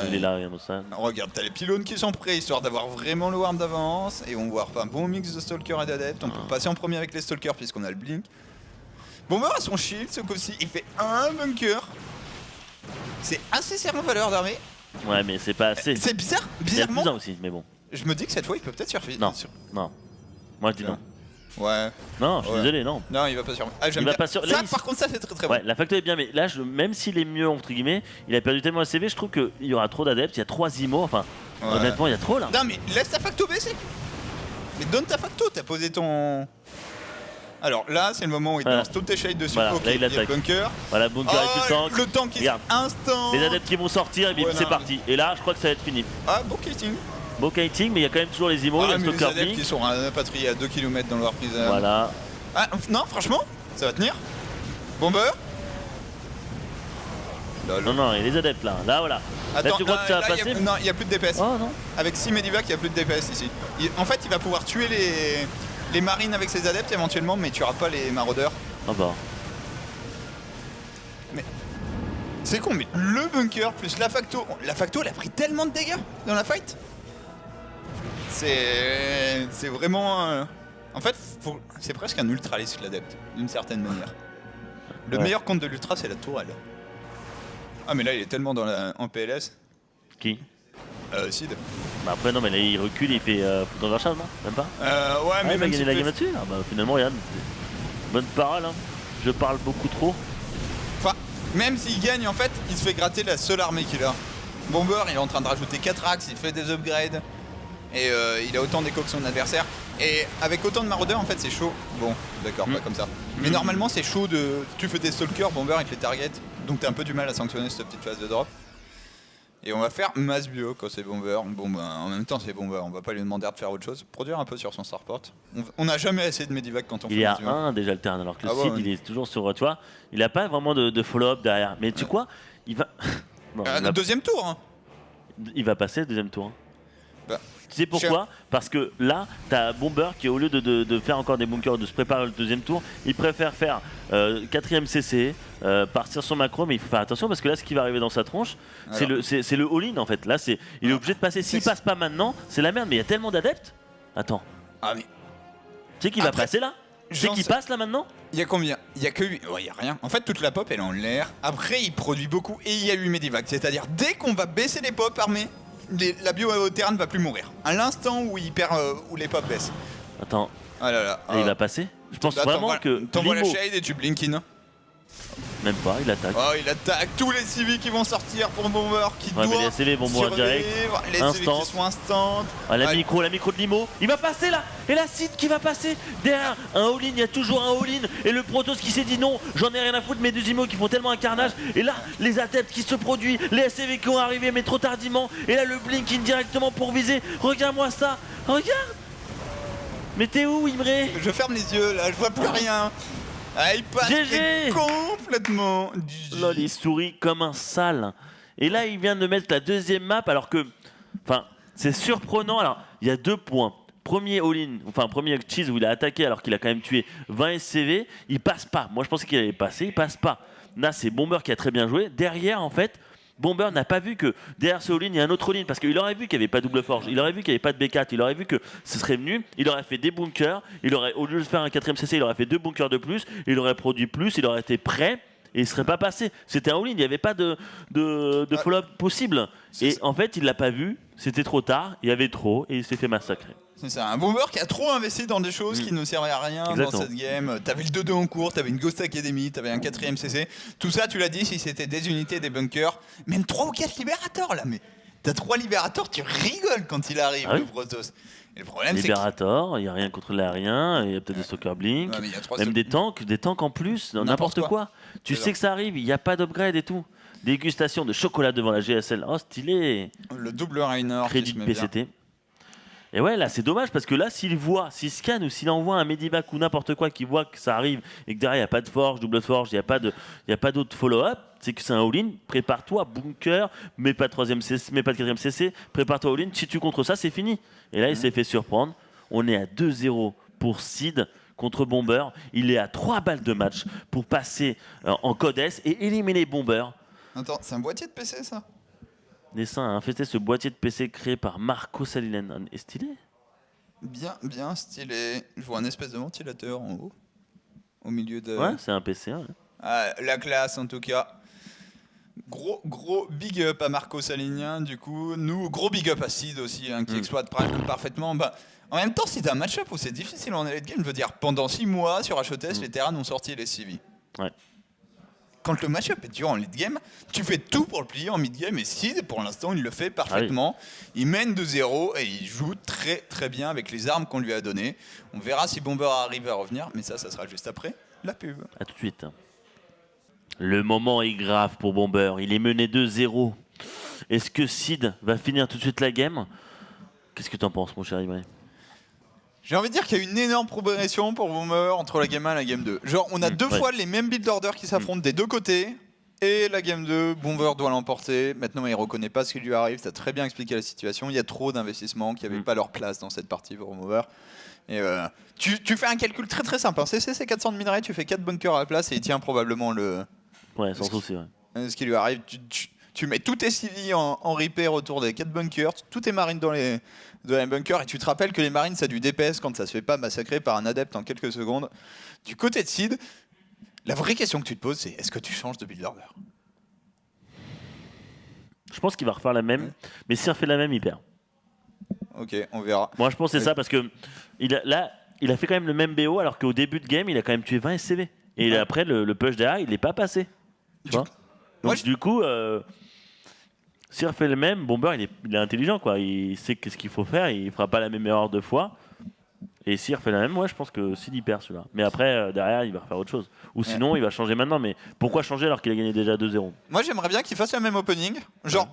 Il est là, regarde ça.
Regarde, t'as les pylônes qui sont prêts histoire d'avoir vraiment le warm d'avance. Et on voit un bon mix de Stalker et d'Adept. On peut passer en premier avec les Stalkers puisqu'on a le blink. Bomber a son shield, ce coup-ci, il fait un bunker. C'est assez serré en valeur d'armée.
Ouais, mais c'est pas assez.
C'est bizarre, bizarrement.
Il y a plus aussi, mais bon.
Je me dis que cette fois il peut peut-être surfer.
Non, non. Moi je dis non.
Ouais.
Non, je suis désolé, non.
Non, il va pas sur. Ah, j'aime
il va
bien.
pas sur.
Ça,
Là,
par contre, ça c'est très très bon.
Ouais, la facto est bien, mais là, même s'il est mieux entre guillemets, il a perdu tellement de CV. Je trouve qu'il y aura trop d'adeptes. Il y a 3 IMO. Enfin, honnêtement, il y a trop là.
Non, mais laisse ta facto baisser. Mais donne ta facto. T'as posé ton. Alors là, c'est le moment où il lance toutes tes shades dessus.
Voilà,
Ok,
là il
y a
attaque.
le bunker.
Voilà, bunker et tout tank.
Le tank qui instant.
Les adeptes qui vont sortir, et bim, c'est parti. Et là, je crois que ça va être fini.
Ah, bon kiting.
Beau kiting, mais il y a quand même toujours les IMO, il y a le
les
Stalker
adeptes
Blink.
qui sont rapatriés à 2 km dans le War Prison.
Voilà.
Ah, non, franchement, ça va tenir. Bomber.
Non, non, il y a les adeptes là. Là, voilà.
Attends,
là, tu crois que ça va passer?
Non, il n'y a plus de DPS.
Oh non.
Avec 6 Medivac, il n'y a plus de DPS ici. En fait, il va pouvoir tuer les marines avec ses adeptes éventuellement, mais tu n'auras pas les maraudeurs.
Ah bah.
Mais c'est con, mais le bunker plus la facto, elle a pris tellement de dégâts dans la fight. C'est vraiment. En fait, c'est presque un ultraliste l'adepte, d'une certaine manière. Le meilleur compte de l'ultra, c'est la tourelle. Ah, mais là, il est tellement en PLS.
Qui?
Sid.
Bah après, non, mais là, il recule, il fait dans la chasse, non? Même pas?
Ouais, mais
il va
même
gagner la game là-dessus. Ah bah finalement, regarde. Bonne parole, hein. Je parle beaucoup trop.
Enfin, même s'il gagne, en fait, il se fait gratter la seule armée qu'il a. Bomber, il est en train de rajouter 4 axes, il fait des upgrades. Et il a autant d'écho que son adversaire. Et avec autant de maraudeurs, en fait, c'est chaud. Bon, d'accord, pas comme ça. Mais normalement, c'est chaud de. Tu fais tes stalkers, Bomber, il fait target. Donc t'as un peu du mal à sanctionner cette petite phase de drop. Et on va faire masse bio quand c'est Bomber. Bon, ben, en même temps, c'est Bomber. On va pas lui demander de faire autre chose. Produire un peu sur son starport. On n'a jamais assez de medivac quand on fait
Il y a
masse bio.
un déjà alterne, alors que
Ah
Sid,
ouais.
il est toujours sur. Tu vois, il a pas vraiment de follow-up derrière. Mais tu sais quoi? Il va. Non,
Deuxième tour. Hein.
Il va passer le deuxième tour. Hein.
Bah,
tu sais pourquoi? Parce que là, t'as Bomber qui, au lieu de faire encore des bunkers, de se préparer le deuxième tour, il préfère faire 4ème CC, partir sur macro, mais il faut faire attention parce que là, ce qui va arriver dans sa tronche, c'est le all-in en fait. Là, il est obligé de passer. S'il passe pas maintenant, c'est la merde, mais il y a tellement d'adeptes. Attends.
Ah, mais.
Tu sais qu'il va passer là? Tu sais qu'il passe là maintenant?
Il y a combien? Il y a que 8. Ouais, il y a rien. En fait, toute la pop, elle est en l'air. Après, il produit beaucoup et il y a 8 medivac. C'est-à-dire, dès qu'on va baisser les pop armées, la bio terrain ne va plus mourir. À l'instant où il perd, où les pop baissent.
Attends.
Ah là là.
Et il va passer? Je pense
là,
vraiment que.
T'envoies la
Limo...
shade et tu blink in.
Même pas, il attaque.
Oh, il attaque tous les CV qui vont sortir pour Bomber qui
Ouais, mais
doit
les CV vont mourir direct.
Les CV qui sont instant.
Ah, la micro de Limo. Il va passer là. Et la Sid qui va passer. Derrière, un all-in. Il y a toujours un all-in. Et le Protoss qui s'est dit non, j'en ai rien à foutre. Mes deux Imo qui font tellement un carnage. Et là, les adeptes qui se produisent. Les SCV qui ont arrivé, mais trop tardivement. Et là, le Blink indirectement pour viser. Regarde-moi ça. Regarde. Mais t'es où, Imre?
Je ferme les yeux là, je vois plus rien. Ah, il passe
GG.
complètement.
Lol, il sourit comme un sale. Et là, il vient de mettre la deuxième map alors que... Enfin, c'est surprenant. Alors, il y a 2 points. Premier all-in, enfin premier cheese où il a attaqué alors qu'il a quand même tué 20 SCV. Il passe pas. Moi, je pensais qu'il allait passer. Il passe pas. Là, c'est Bomber qui a très bien joué. Derrière, en fait... Bomber n'a pas vu que derrière ce all-in, il y a un autre all-in parce qu'il aurait vu qu'il n'y avait pas double forge, il aurait vu qu'il n'y avait pas de B4, il aurait vu que ce serait venu, il aurait fait des bunkers, il aurait, au lieu de faire un 4ème CC, il aurait fait 2 bunkers de plus, il aurait produit plus, il aurait été prêt et il ne serait pas passé. C'était un all-in, il n'y avait pas de follow-up possible. Et en fait, il ne l'a pas vu, c'était trop tard, il y avait trop et il s'est fait massacrer.
C'est ça, un Bomber qui a trop investi dans des choses qui ne servaient à rien. Exactement. Dans cette game. T'avais le 2-2 en cours, t'avais une Ghost Academy, t'avais un 4ème CC. Tout ça, tu l'as dit, si c'était des unités, des bunkers, même 3 ou 4 libérateurs là. Mais t'as 3 libérateurs, tu rigoles quand il arrive, le Protoss. Et le problème,
Libérator, il n'y a rien contre l'aérien, il y a peut-être des Stalker Blink, même des tanks en plus, n'importe quoi. Tu sais que ça arrive, il n'y a pas d'upgrade et tout. Dégustation de chocolat devant la GSL, oh stylé.
Le double Rainer.
Crédit de PCT. Bien. Et ouais, là c'est dommage parce que là, s'il scanne ou s'il envoie un Medivac ou n'importe quoi qui voit que ça arrive et que derrière il n'y a pas de forge, double forge, il n'y a pas d'autre follow-up, c'est que c'est un all-in. Prépare-toi, bunker, mais pas de 3ème CC, mais pas de 4ème CC, prépare-toi all-in. Si tu contre ça, c'est fini. Et là, il s'est fait surprendre. On est à 2-0 pour Sid contre Bomber. Il est à 3 balles de match pour passer en code S et éliminer Bomber.
Attends, c'est un boîtier de PC ça?
Dessin a infesté ce boîtier de PC créé par Marco Salinen. Est stylé?
Bien stylé. Je vois un espèce de ventilateur en haut. Au milieu de...
Ouais, c'est un PC. Ouais.
Ah, la classe en tout cas. Gros big up à Marco Salinien du coup. Nous, gros big up à Sid aussi, hein, qui exploite parfaitement. Bah, en même temps, si t'as un match-up où c'est difficile en late game, je veux dire, pendant 6 mois sur HOTS, les Terran ont sorti les CV.
Ouais.
Quand le match-up est dur en late game, tu fais tout pour le plier en mid game et Sid, pour l'instant, il le fait parfaitement. Ah oui. Il mène 2-0 et il joue très bien avec les armes qu'on lui a données. On verra si Bomber arrive à revenir, mais ça sera juste après la pub.
A tout de suite. Le moment est grave pour Bomber. Il est mené 2-0. Est-ce que Sid va finir tout de suite la game? Qu'est-ce que t'en penses, mon cher Imre?
J'ai envie de dire qu'il y a une énorme progression pour Bomber entre la game 1 et la game 2. Genre, on a 2 fois les mêmes build orders qui s'affrontent des 2 côtés. Et la game 2, Bomber doit l'emporter. Maintenant, il ne reconnaît pas ce qui lui arrive. Tu as très bien expliqué la situation. Il y a trop d'investissements qui n'avaient pas leur place dans cette partie pour Bomber. Et tu fais un calcul très simple. CC, c'est 400 de minerais, tu fais 4 bunkers à la place et il tient probablement le...
Ouais, sans souci, ouais.
Ce qui lui arrive, tu mets tous tes civils en repair autour des 4 bunkers, tous tes marines dans les bunkers, et tu te rappelles que les marines, ça a du DPS quand ça se fait pas massacrer par un adepte en quelques secondes. Du côté de Sid, la vraie question que tu te poses, c'est est-ce que tu changes de build order?
Je pense qu'il va refaire la même, mais s'il refait la même, il perd.
Ok, on verra.
Moi, je pense que c'est ça, parce que il a fait quand même le même BO, alors qu'au début de game, il a quand même tué 20 SCV. Et après, le push derrière, il n'est pas passé. Tu vois? Donc, du coup, s'il refait le même, Bomber, il est intelligent, quoi. Il sait qu'est-ce qu'il faut faire, il fera pas la même erreur 2 fois. Et s'il refait la même, je pense que Sid il perd celui-là. Mais après, derrière, il va refaire autre chose. Ou sinon, il va changer maintenant. Mais pourquoi changer alors qu'il a gagné déjà 2-0?
Moi, j'aimerais bien qu'il fasse la même opening. Genre,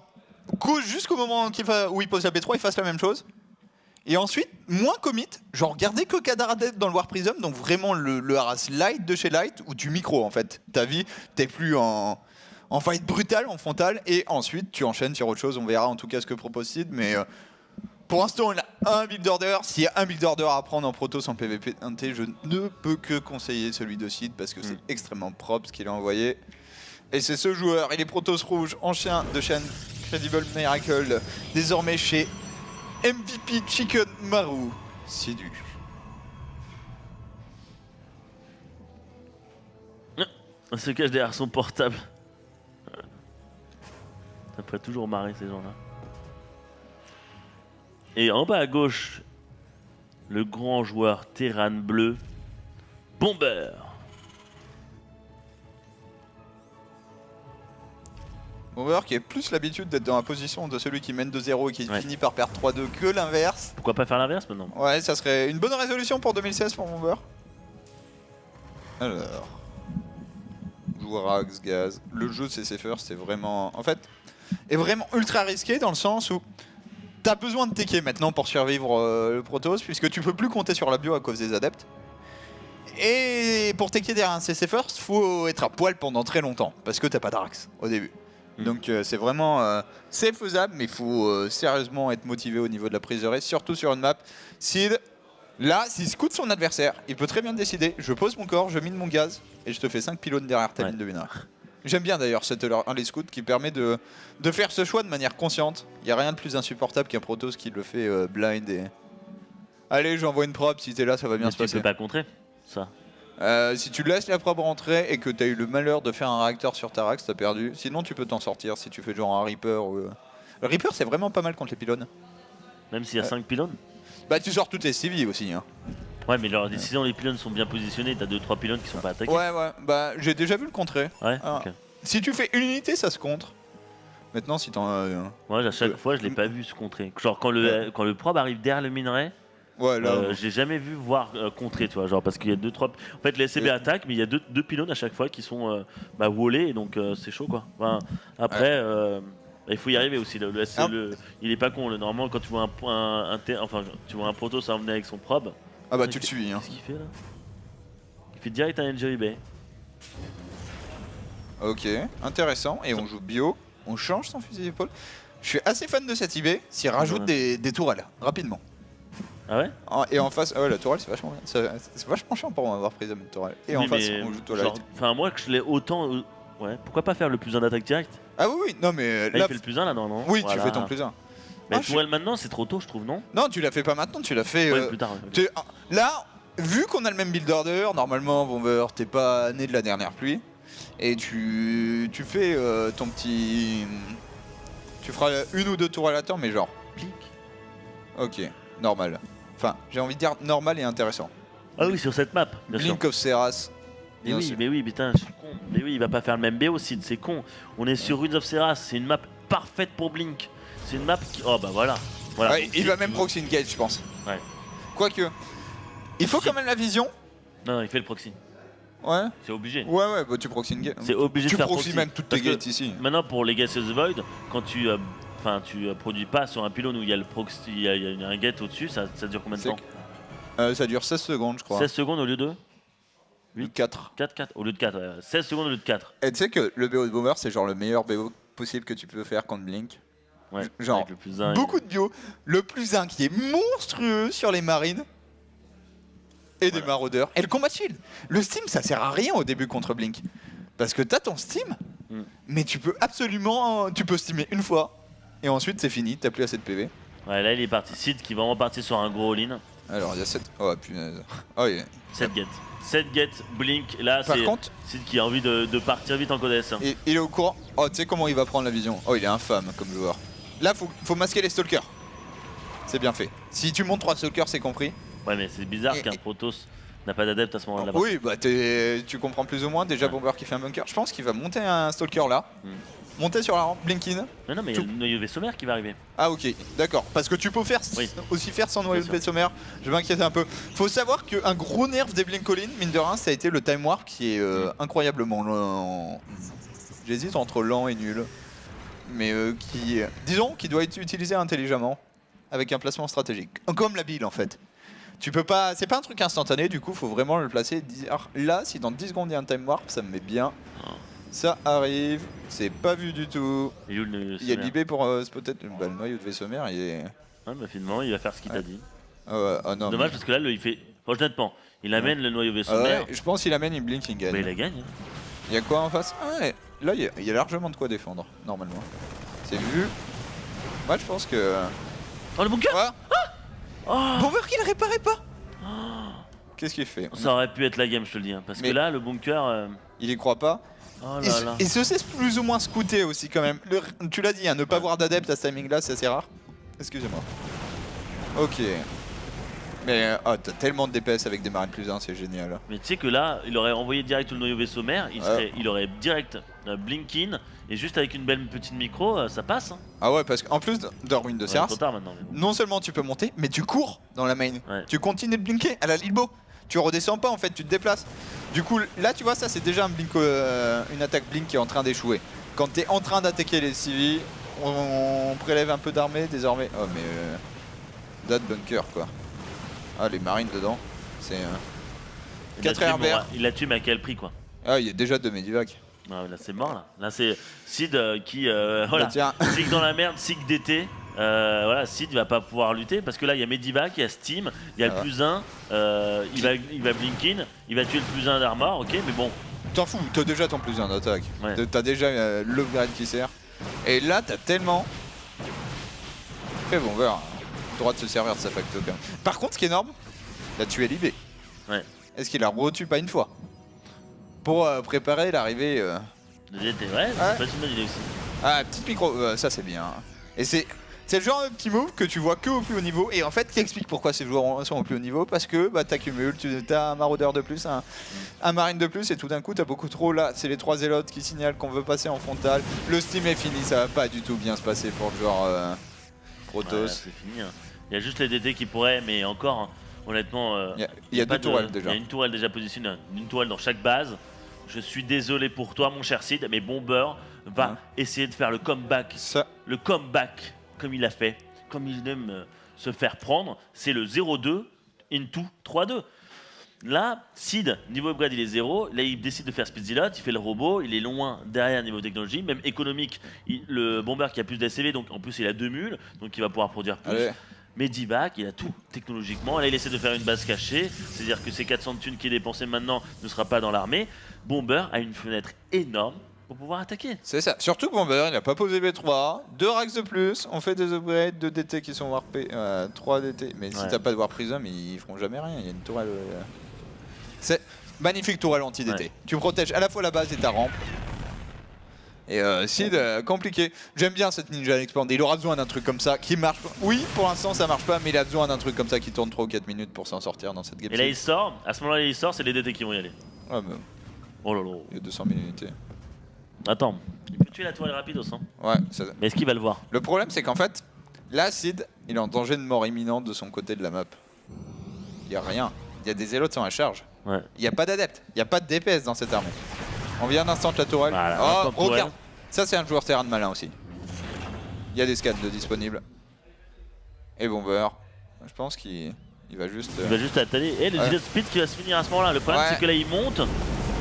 jusqu'au moment où il pose la B3, il fasse la même chose. Et ensuite, moins commit, genre gardez que Kadaradet dans le War Prism, donc vraiment le harass light de chez light, ou du micro en fait. Ta vie, t'es plus en fight brutal, en frontal, et ensuite tu enchaînes sur autre chose. On verra en tout cas ce que propose Sid, mais pour l'instant il a un build order. S'il y a un build order à prendre en Protoss en PvP inté, je ne peux que conseiller celui de Sid parce que c'est extrêmement propre ce qu'il a envoyé. Et c'est ce joueur, il est Protoss rouge en chien de chaîne Credible Miracle, désormais chez MVP Chicken Maru. Sidu.
On se cache derrière son portable. Ça ferait toujours marrer ces gens-là. Et en bas à gauche, le grand joueur Terran bleu, Bomber.
Bomber qui a plus l'habitude d'être dans la position de celui qui mène 2-0 et qui finit par perdre 3-2 que l'inverse.
Pourquoi pas faire l'inverse maintenant?
Ouais, ça serait une bonne résolution pour 2016 pour Bomber. Alors... Jouerax, Gaz. Le jeu CC First est vraiment... En fait, est vraiment ultra risqué dans le sens où t'as besoin de TK maintenant pour survivre le Protoss, puisque tu peux plus compter sur la bio à cause des adeptes. Et pour TK derrière un CC First, faut être à poil pendant très longtemps, parce que t'as pas d'Arax au début. Donc c'est vraiment... c'est faisable, mais il faut sérieusement être motivé au niveau de la prise de race, surtout sur une map. Sid, là, s'il scout son adversaire, il peut très bien décider, je pose mon corps, je mine mon gaz, et je te fais 5 pylônes derrière ta ligne de binard. J'aime bien d'ailleurs cette les scouts qui permet de faire ce choix de manière consciente. Il n'y a rien de plus insupportable qu'un Protoss qui le fait blind et... Allez, j'envoie une probe, si t'es là, ça va bien se passer.
Tu peux pas contrer ça.
Si tu laisses la probe rentrer et que t'as eu le malheur de faire un réacteur sur ta Rax, t'as perdu. Sinon tu peux t'en sortir si tu fais genre un Reaper ou... Le Reaper c'est vraiment pas mal contre les pylônes.
Même s'il y a 5 pylônes.
Bah tu sors toutes les CV aussi hein.
Ouais mais alors, sinon les pylônes sont bien positionnés, t'as 2-3 pylônes qui sont pas attaqués.
Ouais bah j'ai déjà vu le contrer.
Ouais,
ok. Si tu fais une unité ça se contre. Maintenant si t'en as...
Moi à chaque fois je l'ai pas vu se contrer. Genre quand le probe arrive derrière le minerai,
ouais, là,
j'ai jamais vu voir contrer, tu vois, genre parce qu'il y a 2-3... En fait les SCB attaquent mais il y a deux pylônes à chaque fois qui sont wallés, donc c'est chaud quoi. Enfin, après... il faut y arriver aussi. Il est pas con. Normalement, quand tu vois tu vois un Protoss emmener avec son probe.
Ah bah tu le suis. Hein.
Qu'est-ce qu'il fait là? Il fait direct un Injury Bay.
Ok, intéressant. Et on joue bio. On change son fusil d'épaule. Je suis assez fan de cette IB. S'il rajoute des tourelles rapidement.
Ah ouais?
Et en face, ah ouais, la tourelle c'est vachement bien. C'est vachement chiant pour avoir pris une tourelle. Et en face, on joue Twilight.
Enfin, moi que je l'ai autant. Ouais, pourquoi pas faire le plus 1 d'attaque direct?
Ah oui, non mais
là, il fait le plus 1 là, non?
Oui, voilà. Tu fais ton plus 1.
Mais tourelle maintenant, c'est trop tôt, je trouve, non?
Non, tu l'as fait pas maintenant, tu l'as fait
plus tard. Ouais.
Là, vu qu'on a le même build order, normalement, Bomber, t'es pas né de la dernière pluie. Et tu fais ton petit... Tu feras une ou deux tourelles à temps, mais genre...
Clic.
Ok, normal. Enfin, j'ai envie de dire normal et intéressant.
Ah oui, sur cette map, bien sûr.
Blink of Seras.
Mais oui, putain, je suis con. Mais oui, il va pas faire le même BO, c'est con. On est sur Runes of Seras, c'est une map parfaite pour Blink. C'est une map qui... Oh bah voilà.
Ouais, il va même proxy engage, je pense.
Ouais.
Quoique, il faut quand même la vision.
Non, il fait le proxy.
Ouais.
C'est obligé.
Ouais, bah tu proxy engage.
C'est obligé de faire proxy.
Tu proxy même toutes tes gates ici.
Maintenant, pour Legacy of the Void, quand tu produis pas sur un pylône où il y a le proxy, il y a un gate au-dessus, ça dure combien de temps?
Ça dure 16 secondes, je crois.
16 secondes au lieu de
4.
4 au lieu de 4, 16 secondes au lieu de 4.
Et tu sais que le BO de Bomber, c'est genre le meilleur BO possible que tu peux faire contre Blink.
Ouais,
genre,
le plus 1
beaucoup de bio. Le plus 1 qui est monstrueux sur les marines. Et des maraudeurs. Et le combat shield. Le Steam, ça sert à rien au début contre Blink. Parce que t'as ton Steam, mais tu peux absolument... Tu peux steamer une fois. Et ensuite, c'est fini, t'as plus assez de PV.
Ouais, là, il est parti. Sid qui va vraiment partir sur un gros all-in.
Alors, il y a 7... Oh, punaise. Oh, yeah.
7 gates. 7 gates, Blink. Là, c'est Sid qui a envie de partir vite en codes.
Il est au courant. Oh, tu sais comment il va prendre la vision. Oh, il est infâme comme joueur. Là, faut masquer les stalkers. C'est bien fait. Si tu montes 3 stalkers, c'est compris.
Ouais, mais c'est bizarre qu'un Protoss n'a pas d'adepte à ce moment-là.
Oui, bah tu comprends plus ou moins. Déjà, Bomber qui fait un bunker. Je pense qu'il va monter un stalker là. Monter sur la rampe, Blinkin.
Non, mais il y a le noyau vaisseau mère qui va arriver.
Ah, ok, d'accord. Parce que tu peux faire aussi faire sans noyau de vaisseau mère. Je m'inquiète un peu. Faut savoir qu'un gros nerf des Blink-All-In, mine de rien, ça a été le time warp qui est incroyablement lent. J'hésite entre lent et nul. Mais disons, qui doit être utilisé intelligemment. Avec un placement stratégique. Comme la bille en fait. Tu peux pas, c'est pas un truc instantané, du coup faut vraiment le placer. Là, si dans 10 secondes il y a un time warp, ça me met bien. Ça arrive, c'est pas vu du tout. Il y a l'IB pour peut-être le noyau de vaisseau mère. Il est...
Ouais, bah finalement il va faire ce qu'il t'a dit.
Non,
dommage parce que là il fait. Honnêtement, il amène le noyau vaisseau mère.
Je pense qu'il amène une Blink, il gagne.
Mais il la gagne.
Il y a quoi en face? Ouais, là il y a largement de quoi défendre, normalement. C'est vu. Moi je pense que.
Oh le bunker!
Bomber qui le réparait pas. Qu'est-ce qu'il fait?
Ça aurait pu être la game, je te le dis. Hein, parce que là, le bunker...
Il y croit pas.
Oh là là.
Et se sait plus ou moins scouter aussi quand même. Tu l'as dit, hein, ne pas voir d'adepte à ce timing là, c'est assez rare. Excusez-moi. Ok. Mais t'as tellement de DPS avec des marines plus 1, c'est génial.
Mais tu sais que là, il aurait envoyé direct le noyau vaisseau mère, il aurait direct Blinkin, et juste avec une belle petite micro, ça passe. Hein.
Ah ouais, parce qu'en plus de ruine de Seras,
trop tard maintenant, mais bon.
non seulement tu peux monter, mais tu cours dans la main. Tu continues de blinker à la Lilbo. Tu redescends pas en fait, tu te déplaces. Du coup, là tu vois, ça c'est déjà un blink, une attaque blink qui est en train d'échouer. Quand t'es en train d'attaquer les civils, on prélève un peu d'armée désormais. Oh mais date bunker quoi. Ah les marines dedans, c'est 4 Herbert.
Il l'a tué mais à quel prix quoi?
Ah il y a déjà 2 Medivac.
Ah, là c'est mort là. Là c'est Sid qui voilà. Sig dans la merde, Sig d'été. Voilà, Sid va pas pouvoir lutter parce que là il y a Medivac, il y a Steam, il y a le plus 1, il va Blinkin, il va tuer le plus 1 d'armor, ok mais bon.
T'en fous, t'as déjà ton plus 1 d'attaque. T'as déjà l'upgrade qui sert. Et là t'as tellement. Très bon beurre. Droit de se servir de sa facto quand même. Par contre ce qui est énorme, il a tué Libé. Est-ce qu'il la retue pas une fois? Pour préparer l'arrivée.
C'est pas une bonne idée aussi.
Ah, petite micro, ça c'est bien. Et c'est le genre de petit move que tu vois que au plus haut niveau. Et en fait, qui explique pourquoi ces joueurs sont au plus haut niveau. Parce que bah, t'accumules, t'as un maraudeur de plus, un marine de plus. Et tout d'un coup, t'as beaucoup trop. Là, c'est les 3 zélotes qui signalent qu'on veut passer en frontal. Le steam est fini, ça va pas du tout bien se passer pour le joueur Protoss.
C'est fini. Hein. Il y a juste les DT qui pourraient, mais encore, hein, honnêtement.
Il y a 2 tourelles déjà.
Il y a une tourelle déjà positionnée, une tourelle dans chaque base. Je suis désolé pour toi, mon cher Sid, mais Bomber va essayer de faire le comeback. Le comeback, comme il a fait, comme il aime se faire prendre, c'est le 0-2 into 3-2. Là, Sid, niveau upgrade, il est 0. Là, il décide de faire Speed Zealot, il fait le robot, il est loin derrière niveau technologie, même économique. Le Bomber qui a plus d'ACV, donc en plus il a 2 mules, donc il va pouvoir produire plus. Allez. Mais Divac, il a tout technologiquement. Là, il essaie de faire une base cachée, c'est-à-dire que ces 400 de thunes qui est dépensé maintenant ne sera pas dans l'armée. Bomber a une fenêtre énorme pour pouvoir attaquer.
C'est ça. Surtout Bomber, il n'a pas posé B3, 2 racks de plus, on fait des upgrades, 2 DT qui sont warpés, 3 DT. Mais si t'as pas de War Prism, ils feront jamais rien. Il y a une tourelle. C'est magnifique tourelle anti-DT. Tu protèges à la fois la base et ta rampe. Et Sid, compliqué. J'aime bien cette ninja expandée. Il aura besoin d'un truc comme ça qui marche. Oui, pour l'instant ça marche pas, mais il a besoin d'un truc comme ça qui tourne 3 ou 4 minutes pour s'en sortir dans cette game.
Et là il sort, à ce moment-là il sort, c'est les DT qui vont y aller.
Ah mais...
Oh là là.
Il y a 200 000 unités.
Attends, il peut tuer la tourelle rapide aussi.
Ouais.
Mais est-ce qu'il va le voir?
Le problème c'est qu'en fait, là Sid, il est en danger de mort imminente de son côté de la map. Il y a rien. Il y a des zélotes sans la charge. Il n'y a pas d'adepte. Il n'y a pas de DPS dans cette armée. On vient d'instant la tourelle. Voilà, oh, regarde. Ça c'est un joueur terrain de malin aussi. Il y a des scans de disponibles. Et Bomber, je pense qu'il va juste...
Il va juste attaquer. Et le Zilot Speed qui va se finir à ce moment-là. Le problème c'est que là il monte.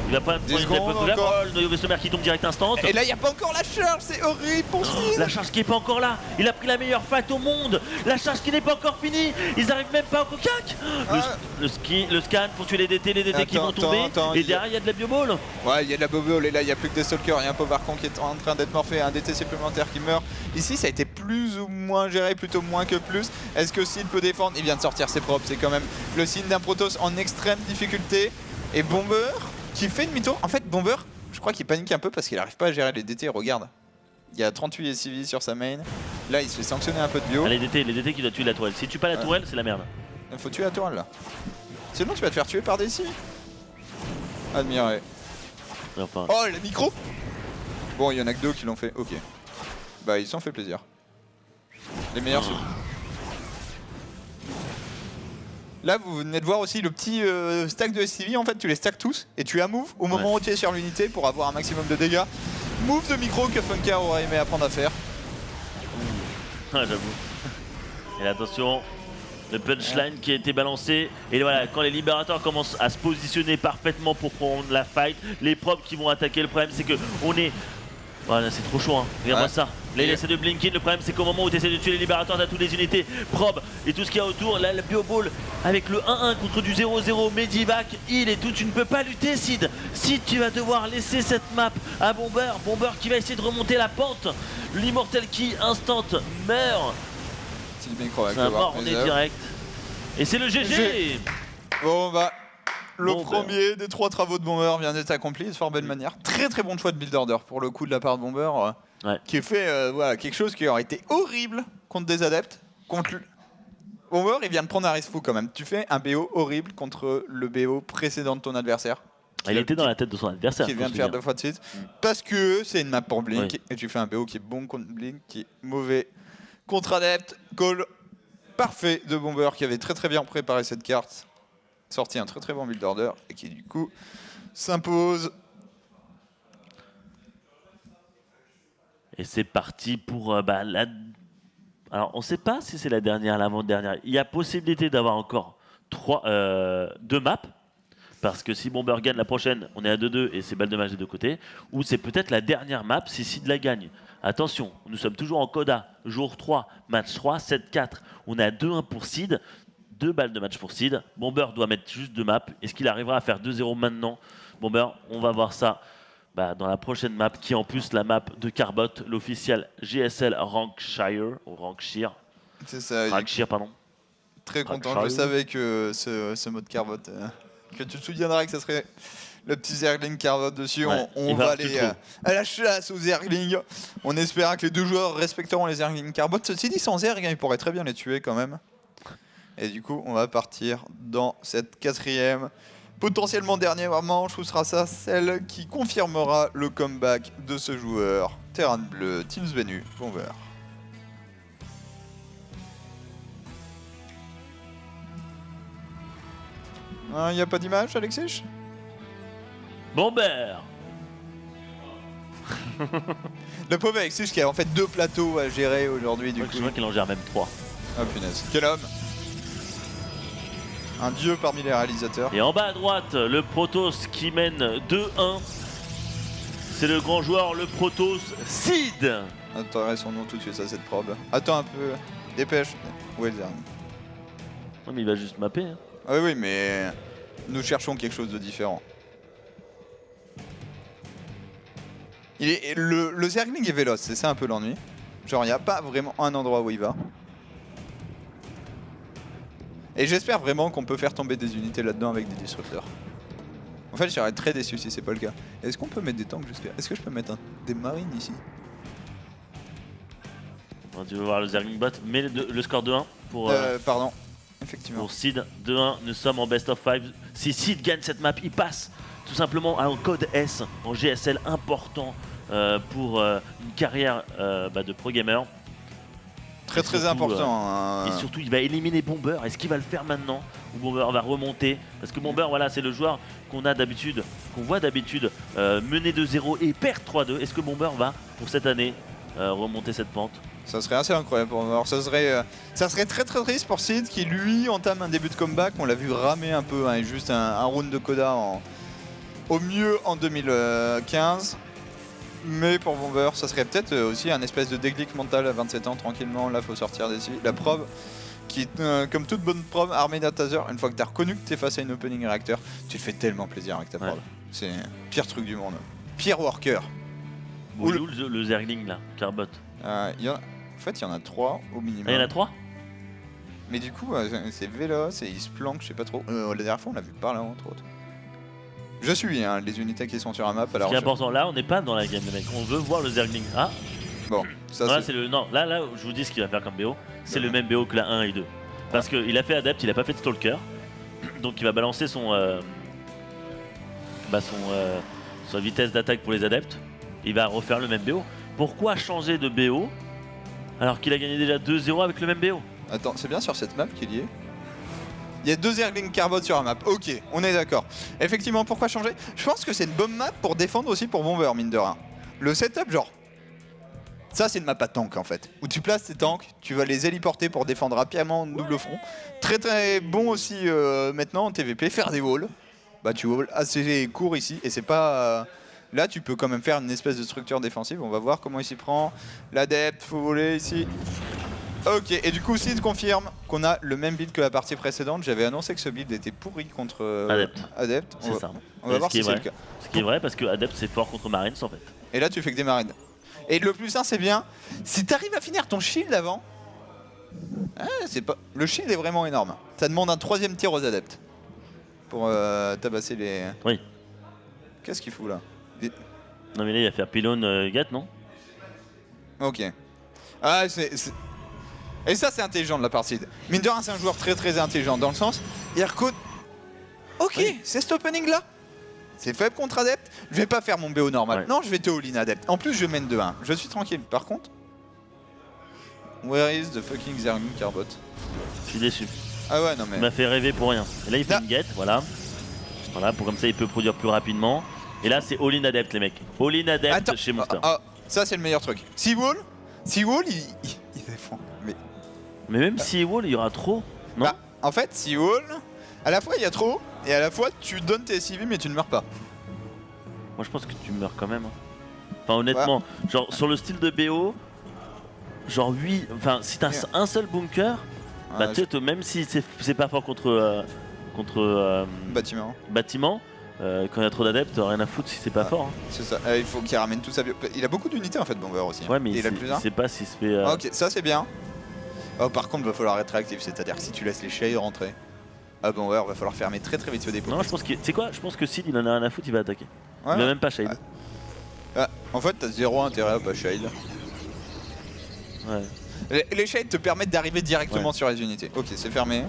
Il va pas prendre une le noyau vaisseau mère qui tombe direct instant.
Et là il n'y a pas encore la charge, c'est horrible pour Sid.
La charge qui n'est pas encore là. Il a pris la meilleure fight au monde. La charge qui n'est pas encore finie. Ils arrivent même pas au cocac. Le scan pour tuer les DT qui vont tomber. Et derrière il y a de la bioball.
Ouais, il y a de la bioball et là il n'y a plus que des stalkers. Il y a un Povarcon qui est en train d'être morphé, un DT supplémentaire qui meurt. Ici ça a été plus ou moins géré, plutôt moins que plus. Est-ce que Sid peut défendre? Il vient de sortir ses props, c'est quand même le signe d'un Protoss en extrême difficulté. Et Bomber qui fait demi-tour. En fait, Bomber, je crois qu'il panique un peu parce qu'il n'arrive pas à gérer les DT. Regarde, il y a 38 SCV sur sa main. Là, il se fait sanctionner un peu de bio.
Ah, les DT qui doivent tuer la tourelle. Si tu tues pas la tourelle, c'est la merde.
Il faut tuer la tourelle là. Sinon, tu vas te faire tuer par des SCV. Admiré.
Enfin.
Oh, le micro. Bon, il y en a que 2 qui l'ont fait. Ok. Bah, ils s'en fait plaisir. Les meilleurs sous. Là, vous venez de voir aussi le petit stack de SCV. En fait, tu les stacks tous et tu as move au moment où tu es sur l'unité pour avoir un maximum de dégâts. Move de micro que Funker aurait aimé apprendre à faire.
Ah, j'avoue. Et attention, le punchline qui a été balancé. Et voilà, quand les libérateurs commencent à se positionner parfaitement pour prendre la fight, les probes qui vont attaquer, le problème c'est que on est... Voilà, c'est trop chaud, hein. Regarde-moi ça. Là, il essaie de blinker. Le problème, c'est qu'au moment où tu essaies de tuer les libérateurs, t'as toutes les unités, probe et tout ce qu'il y a autour. Là, le bioball avec le 1-1 contre du 0-0. Medivac, il et tout. Tu ne peux pas lutter, Sid. Sid, tu vas devoir laisser cette map à Bomber. Bomber qui va essayer de remonter la pente. L'immortel qui, instant, meurt. C'est un mort, on est direct. Et c'est le GG.
Bon, bah. Le premier des 3 travaux de Bomber vient d'être accompli de fort belle manière. Très très bon choix de build order pour le coup de la part de Bomber. Qui fait voilà, quelque chose qui aurait été horrible contre des adeptes. Bomber, il vient de prendre un risque fou quand même. Tu fais un BO horrible contre le BO précédent de ton adversaire.
Il était dans la tête de son adversaire.
Qui vient de faire 2 fois de suite. Parce que c'est une map pour Blink. Oui. Et tu fais un BO qui est bon contre Blink, qui est mauvais contre Adept. Call parfait de Bomber qui avait très bien préparé cette carte. Sorti un très bon build order et qui du coup s'impose.
Et c'est parti pour la... Alors on ne sait pas si c'est la dernière, l'avant-dernière. Il y a possibilité d'avoir encore 2 maps. Parce que si Bomber gagne la prochaine, on est à 2-2 et c'est balle de match des deux côtés. Ou c'est peut-être la dernière map si Sid la gagne. Attention, nous sommes toujours en Coda, jour 3, match 3, 7-4. On est à 2-1 pour Sid, 2 balles de match pour Sid. Bomber doit mettre juste 2 maps. Est-ce qu'il arrivera à faire 2-0 maintenant? Bomber, on va voir ça dans la prochaine map, qui est en plus la map de Carbot, l'officiel GSL Rankshire, ou Rankshire.
C'est ça.
Rankshire, pardon.
Très content, je savais que ce mode Carbot... que tu te souviendras que ça serait le petit Zergling Carbot dessus. Ouais, on va aller à la chasse aux Zerglings. On espère que les 2 joueurs respecteront les Zergling Carbot. Ceci dit, sans Zerg, ils pourraient très bien les tuer quand même. Et du coup, on va partir dans cette 4e, potentiellement dernière manche, où sera ça celle qui confirmera le comeback de ce joueur. Terran bleu, Teams Venu, Bomber. Il n'y a pas d'image, Alexis?
Bomber.
Le pauvre Alexis qui a en fait 2 plateaux à gérer aujourd'hui du coup.
Je vois qu'il en gère même 3.
Ah punaise, quel homme! Un dieu parmi les réalisateurs.
Et en bas à droite, le Protoss qui mène 2-1. C'est le grand joueur, le Protoss Sid.
Attends, son nom tout de suite à cette probe. Attends un peu, dépêche. Où est le dernier?
Non mais il va juste mapper. Hein.
Ah oui, mais nous cherchons quelque chose de différent. Le Zergling est véloce, c'est ça un peu l'ennui. Genre, il n'y a pas vraiment un endroit où il va. Et j'espère vraiment qu'on peut faire tomber des unités là-dedans avec des disrupteurs. En fait, je serais très déçu si c'est pas le cas. Est-ce qu'on peut mettre des tanks jusqu'à... Est-ce que je peux mettre des marines ici?
Tu veux voir le Zergling bot, mais le score 2-1 pour...
pardon. Effectivement.
Pour Sid, 2-1, nous sommes en best of 5. Si Sid gagne cette map, il passe tout simplement à un code S en GSL important pour une carrière de pro gamer.
Très surtout, important.
Et surtout, il va éliminer Bomber. Est-ce qu'il va le faire maintenant ou Bomber va remonter? Parce que Bomber, voilà, c'est le joueur qu'on voit d'habitude mener 2-0 et perdre 3-2. Est-ce que Bomber va, pour cette année, remonter cette pente?
Ça serait assez incroyable pour Bomber. Ça serait très triste pour Sid qui lui entame un début de comeback. On l'a vu ramer un peu, hein, juste un round de Coda au mieux en 2015. Mais pour Bomber, ça serait peut-être aussi un espèce de déclic mental à 27 ans, tranquillement. Là, faut sortir d'ici. La probe, qui est comme toute bonne probe, armée d'un taser, une fois que tu as reconnu que tu es face à une opening réacteur, tu te fais tellement plaisir avec ta probe. C'est le pire truc du monde. Pire worker.
Bon, le Zergling là, Carbot.
En fait, il y en a 3 au minimum.
Ah, il y en a 3?
Mais du coup, c'est véloce et il se planque, je sais pas trop. La dernière fois, on l'a vu par là, entre autres. Je suis les unités qui sont sur un map.
Ce qui est important, là, on n'est pas dans la game, les mecs. On veut voir le Zergling. Ah.
Bon, ça
c'est le. Non, là, je vous dis ce qu'il va faire comme BO. C'est le même BO que la 1 et 2. Parce qu'il a fait Adept, il a pas fait de Stalker. Donc il va balancer sa vitesse d'attaque pour les adeptes. Il va refaire le même BO. Pourquoi changer de BO alors qu'il a gagné déjà 2-0 avec le même BO?
Attends, c'est bien sur cette map qu'il y est. Il y a 2 Zergling Carbot sur la map. Ok, on est d'accord. Effectivement, pourquoi changer? Je pense que c'est une bonne map pour défendre aussi pour Bomber, mine de rien. Le setup, genre... Ça, c'est une map à tank, en fait. Où tu places tes tanks, tu vas les héliporter pour défendre rapidement en double front. Très bon aussi maintenant en TVP, faire des walls. Bah, tu walls assez court ici, et c'est pas... Là, tu peux quand même faire une espèce de structure défensive. On va voir comment il s'y prend. L'adepte, faut voler ici. Ok, et du coup, Sid confirme qu'on a le même build que la partie précédente. J'avais annoncé que ce build était pourri contre Adept.
C'est ça.
On va voir si c'est le cas.
Ce qui est vrai, parce que Adept, c'est fort contre Marines, en fait.
Et là, tu fais que des Marines. Et le plus simple, c'est bien, si tu arrives à finir ton shield avant, le shield est vraiment énorme. Ça demande un 3ème tir aux Adeptes pour tabasser les...
Oui.
Qu'est-ce qu'il fout là?
Non mais là, il va faire pylône Gat, non?
Ok. Ah, Et ça, c'est intelligent de la part de Sid. Mine de rien, c'est un joueur très très intelligent dans le sens, il recode. Ok,
Oui.
c'est cet opening là. C'est faible contre Adept. Je vais pas faire mon BO normal.
Ouais.
Non, je vais te all-in Adept. En plus, je mène 2-1. Je suis tranquille. Par contre, where is the fucking Zerglin Carbot?
Je suis déçu.
Ah ouais, non mais.
Il m'a fait rêver pour rien. Et là, il fait
Là.
une guette, voilà. Voilà, pour comme ça, il peut produire plus rapidement. Et là, c'est all-in adept, les mecs. All-in adept
Attends.
chez Monster.
Ça, c'est le meilleur truc. Seawall, il défend. Mais
Mais même si wall, il y aura trop. Non.
bah, en fait, Seawall, à la fois il y a trop, et à la fois tu donnes tes CV mais tu ne meurs pas.
Moi, je pense que tu meurs quand même. Enfin, honnêtement, genre sur le style de BO, genre 8. Enfin, si t'as un seul bunker, bah, tu sais, même si c'est pas fort contre.
Bâtiment.
Quand il y a trop d'adeptes, rien à foutre si c'est pas fort. Hein.
C'est ça, il faut qu'il ramène tout sa bio. Il a beaucoup d'unités en fait, Bomber aussi.
Ouais, mais
il a le plus un.
je sais pas s'il se fait.
Ok, ça c'est bien. Oh, par contre, va falloir être réactif, c'est-à-dire que si tu laisses les Shades rentrer, Bomber va falloir fermer très très vite au dépôt.
Non, je pense que. Tu sais quoi? Je pense que Sid il en a rien à foutre, il va attaquer.
Ouais,
Il a même pas Shade.
Ouais. En fait, t'as zéro intérêt à pas Shade.
Ouais.
Les Shades te permettent d'arriver directement
Ouais.
sur les unités. Ok, c'est fermé.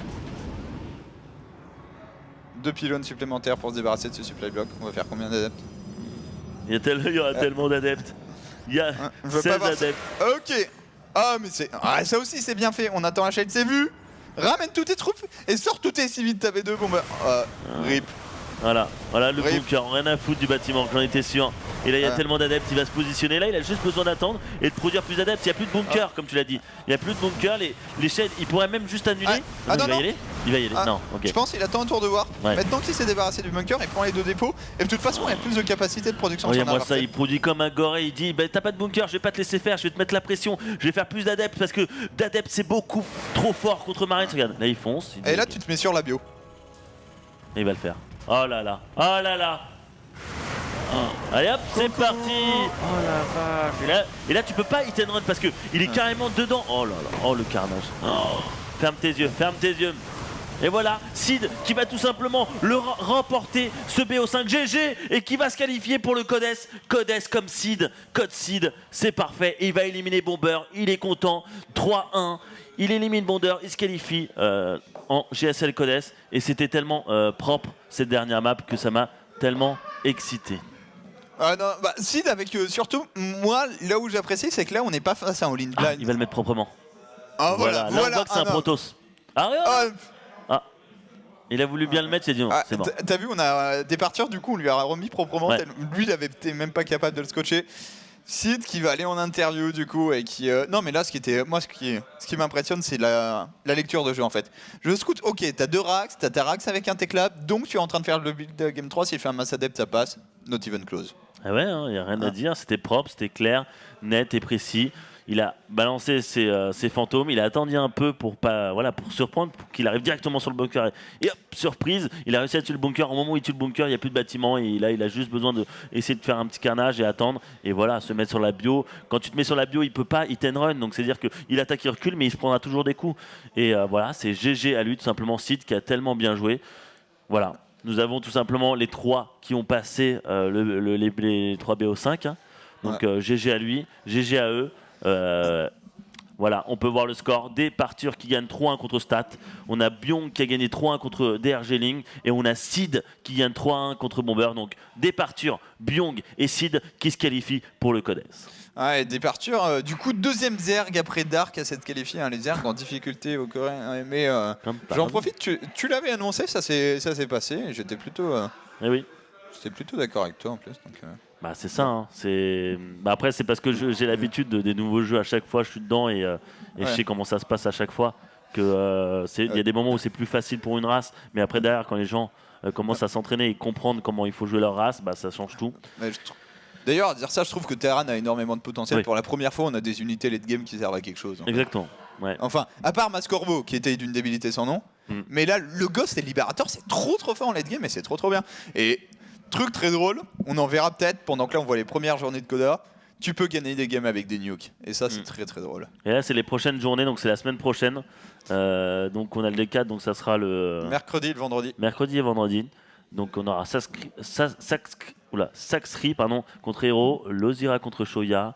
2 pylônes supplémentaires pour se débarrasser de ce supply block. On va faire combien d'adeptes?
Il y aura tellement d'adeptes. Il y a
je veux
16
pas voir ça.
adeptes.
Ok. Ah mais c'est. Ah, ça aussi c'est bien fait. On attend la Shade, c'est vu. Ramène toutes tes troupes et sors tous tes civils. T'avais 2 bombes. Rip.
Voilà, le
Rip.
bunker, rien à foutre du bâtiment, j'en étais sûr. Et là, il y a tellement d'adeptes, il va se positionner là, il a juste besoin d'attendre et de produire plus d'adeptes. Il n'y a plus de bunker, comme tu l'as dit. Il n'y a plus de bunker, les shades, il pourrait même juste annuler.
Ah,
il
non,
va y aller. Il va y aller, non, ok.
Je pense qu'il attend un tour de voir.
Ouais.
Maintenant qu'il s'est débarrassé du bunker, il prend les 2 dépôts. Et de toute façon, il y a plus de capacité de production. sur
Regarde-moi
la
ça,
partie.
il produit comme un goré, il dit bah, t'as pas de bunker, je vais pas te laisser faire, je vais te mettre la pression, je vais faire plus d'adeptes parce que d'adeptes c'est beaucoup trop fort contre Marines. Regarde, là il fonce.
Et là, tu te mets sur la bio.
Et il va le faire. Oh là là, oh là là. Allez hop, c'est parti. Oh la vache. Et là tu peux pas hit and run parce que il est carrément dedans. Oh là là, oh le carnage. Oh. Ferme tes yeux, ferme tes yeux. Et voilà, Sid qui va tout simplement remporter ce BO5 GG et qui va se qualifier pour le Codes. Codes comme Sid, Code Sid, c'est parfait. Et il va éliminer Bomber, il est content. 3-1, il élimine Bomber, il se qualifie en GSL Codes. Et c'était tellement propre cette dernière map que ça m'a tellement excité.
Non, bah, Sid avec surtout, moi, là où j'apprécie, c'est que là, on n'est pas face à un all-in
Ah,
blind.
il va le mettre proprement.
Ah,
Voilà, là on voit que c'est un Protoss. Ah, regarde. Il a voulu bien le mettre, il a dit non, c'est bon.
T'as vu, on a des partures, du coup, on lui a remis proprement.
Ouais.
Lui, il avait été même pas capable de le scotcher. Sid qui va aller en interview, du coup, et qui. Non, mais là, ce qui m'impressionne, c'est la lecture de jeu, en fait. Je scout, ok, t'as 2 Rax, t'as ta Rax avec un Teclab, donc tu es en train de faire le build de Game 3. S'il fait un mass adept, ça passe. Not even close.
Ah ouais, il n'y a rien à dire, c'était propre, c'était clair, net et précis. Il a balancé ses fantômes, il a attendu un peu pour surprendre, pour qu'il arrive directement sur le bunker. Et hop, surprise, il a réussi à tuer le bunker. Au moment où il tue le bunker, il n'y a plus de bâtiment. Et là, il a juste besoin d'essayer de faire un petit carnage et attendre. Et voilà, se mettre sur la bio. Quand tu te mets sur la bio, il ne peut pas hit and run. Donc c'est-à-dire qu'il attaque, il recule, mais il se prendra toujours des coups. Et voilà, c'est GG à lui, tout simplement. Sid qui a tellement bien joué. Voilà. Nous avons tout simplement les 3 qui ont passé les 3 BO5. Hein. Donc GG à lui, GG à eux. Voilà, on peut voir le score des partures qui gagnent 3-1 contre Stat. On a Byung qui a gagné 3-1 contre DRG Ling. Et on a Sid qui gagne 3-1 contre Bomber. Donc des partures, Byung et Sid qui se qualifient pour le Codes.
Ouais, des partures. Du coup, 2e Zerg après Dark à s'être qualifié. Hein, les Zerg en difficulté au Coréen. Mais j'en profite, tu l'avais annoncé, ça s'est passé. Et j'étais plutôt.
Eh oui.
J'étais plutôt d'accord avec toi en plus. Donc,
Bah c'est ça, hein. Après c'est parce que j'ai l'habitude des nouveaux jeux, à chaque fois je suis dedans et je sais comment ça se passe à chaque fois. Il y a des moments où c'est plus facile pour une race, mais après derrière quand les gens commencent à s'entraîner et comprendre comment il faut jouer leur race, bah ça change tout.
D'ailleurs, à dire ça, je trouve que Terran a énormément de potentiel. Oui. Pour la première fois, on a des unités late game qui servent à quelque chose.
Exactement. Ouais.
Enfin, à part Mascorbo qui était d'une débilité sans nom, mais là, le Ghost et le Libérateur, c'est trop fort en late game et c'est trop bien. Et truc très drôle, on en verra peut-être pendant que là on voit les premières journées de Coda. Tu peux gagner des games avec des nukes et ça c'est très drôle. Et
là c'est les prochaines journées, donc c'est la semaine prochaine. Donc on a le D4, donc ça sera le
mercredi et le vendredi.
Mercredi et vendredi. Donc on aura Saxri contre Hero, Lozira contre Shoya,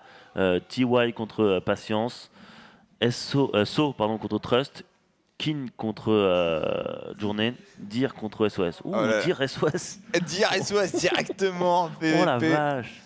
TY contre Patience, So contre Trust, Kin contre Journée, Dir contre SOS. Ouh, Dir SOS.
Dire SOS directement en PvP.
Oh la vache.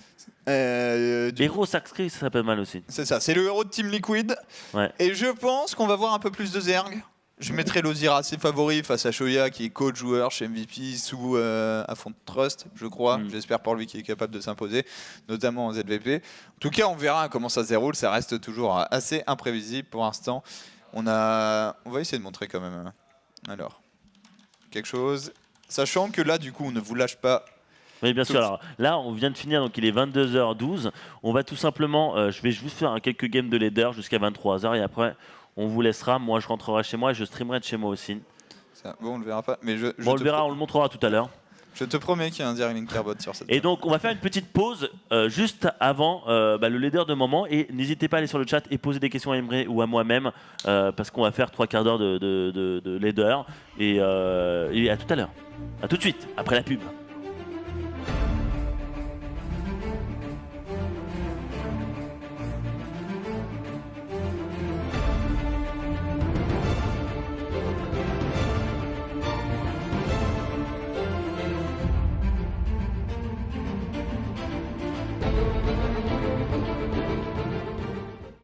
Héros Saxcri, ça s'appelle mal aussi.
C'est ça, c'est le héros de Team Liquid.
Ouais.
Et je pense qu'on va voir un peu plus de Zerg. Je mettrai Lozira assez favori face à Shoya qui est coach joueur chez MVP sous à fond de Trust, je crois. J'espère pour lui qu'il est capable de s'imposer, notamment en ZVP. En tout cas, on verra comment ça se déroule. Ça reste toujours assez imprévisible pour l'instant. On va essayer de montrer quand même. Alors, quelque chose. Sachant que là, du coup, on ne vous lâche pas.
Oui, bien sûr. Alors là, on vient de finir, donc il est 22h12. On va tout simplement, je vais juste faire quelques games de leader jusqu'à 23h et après, on vous laissera. Moi, je rentrerai chez moi et je streamerai de chez moi aussi.
Ça, bon, on le verra pas. Mais
on le verra, on le montrera tout à l'heure.
Je te promets qu'il y a un Direct Linkerbot sur cette.
Et donc, on va faire une petite pause juste avant le leader de moment. Et n'hésitez pas à aller sur le chat et poser des questions à Emre ou à moi-même parce qu'on va faire 3 quarts d'heure de leader. Et à tout à l'heure. À tout de suite, après la pub.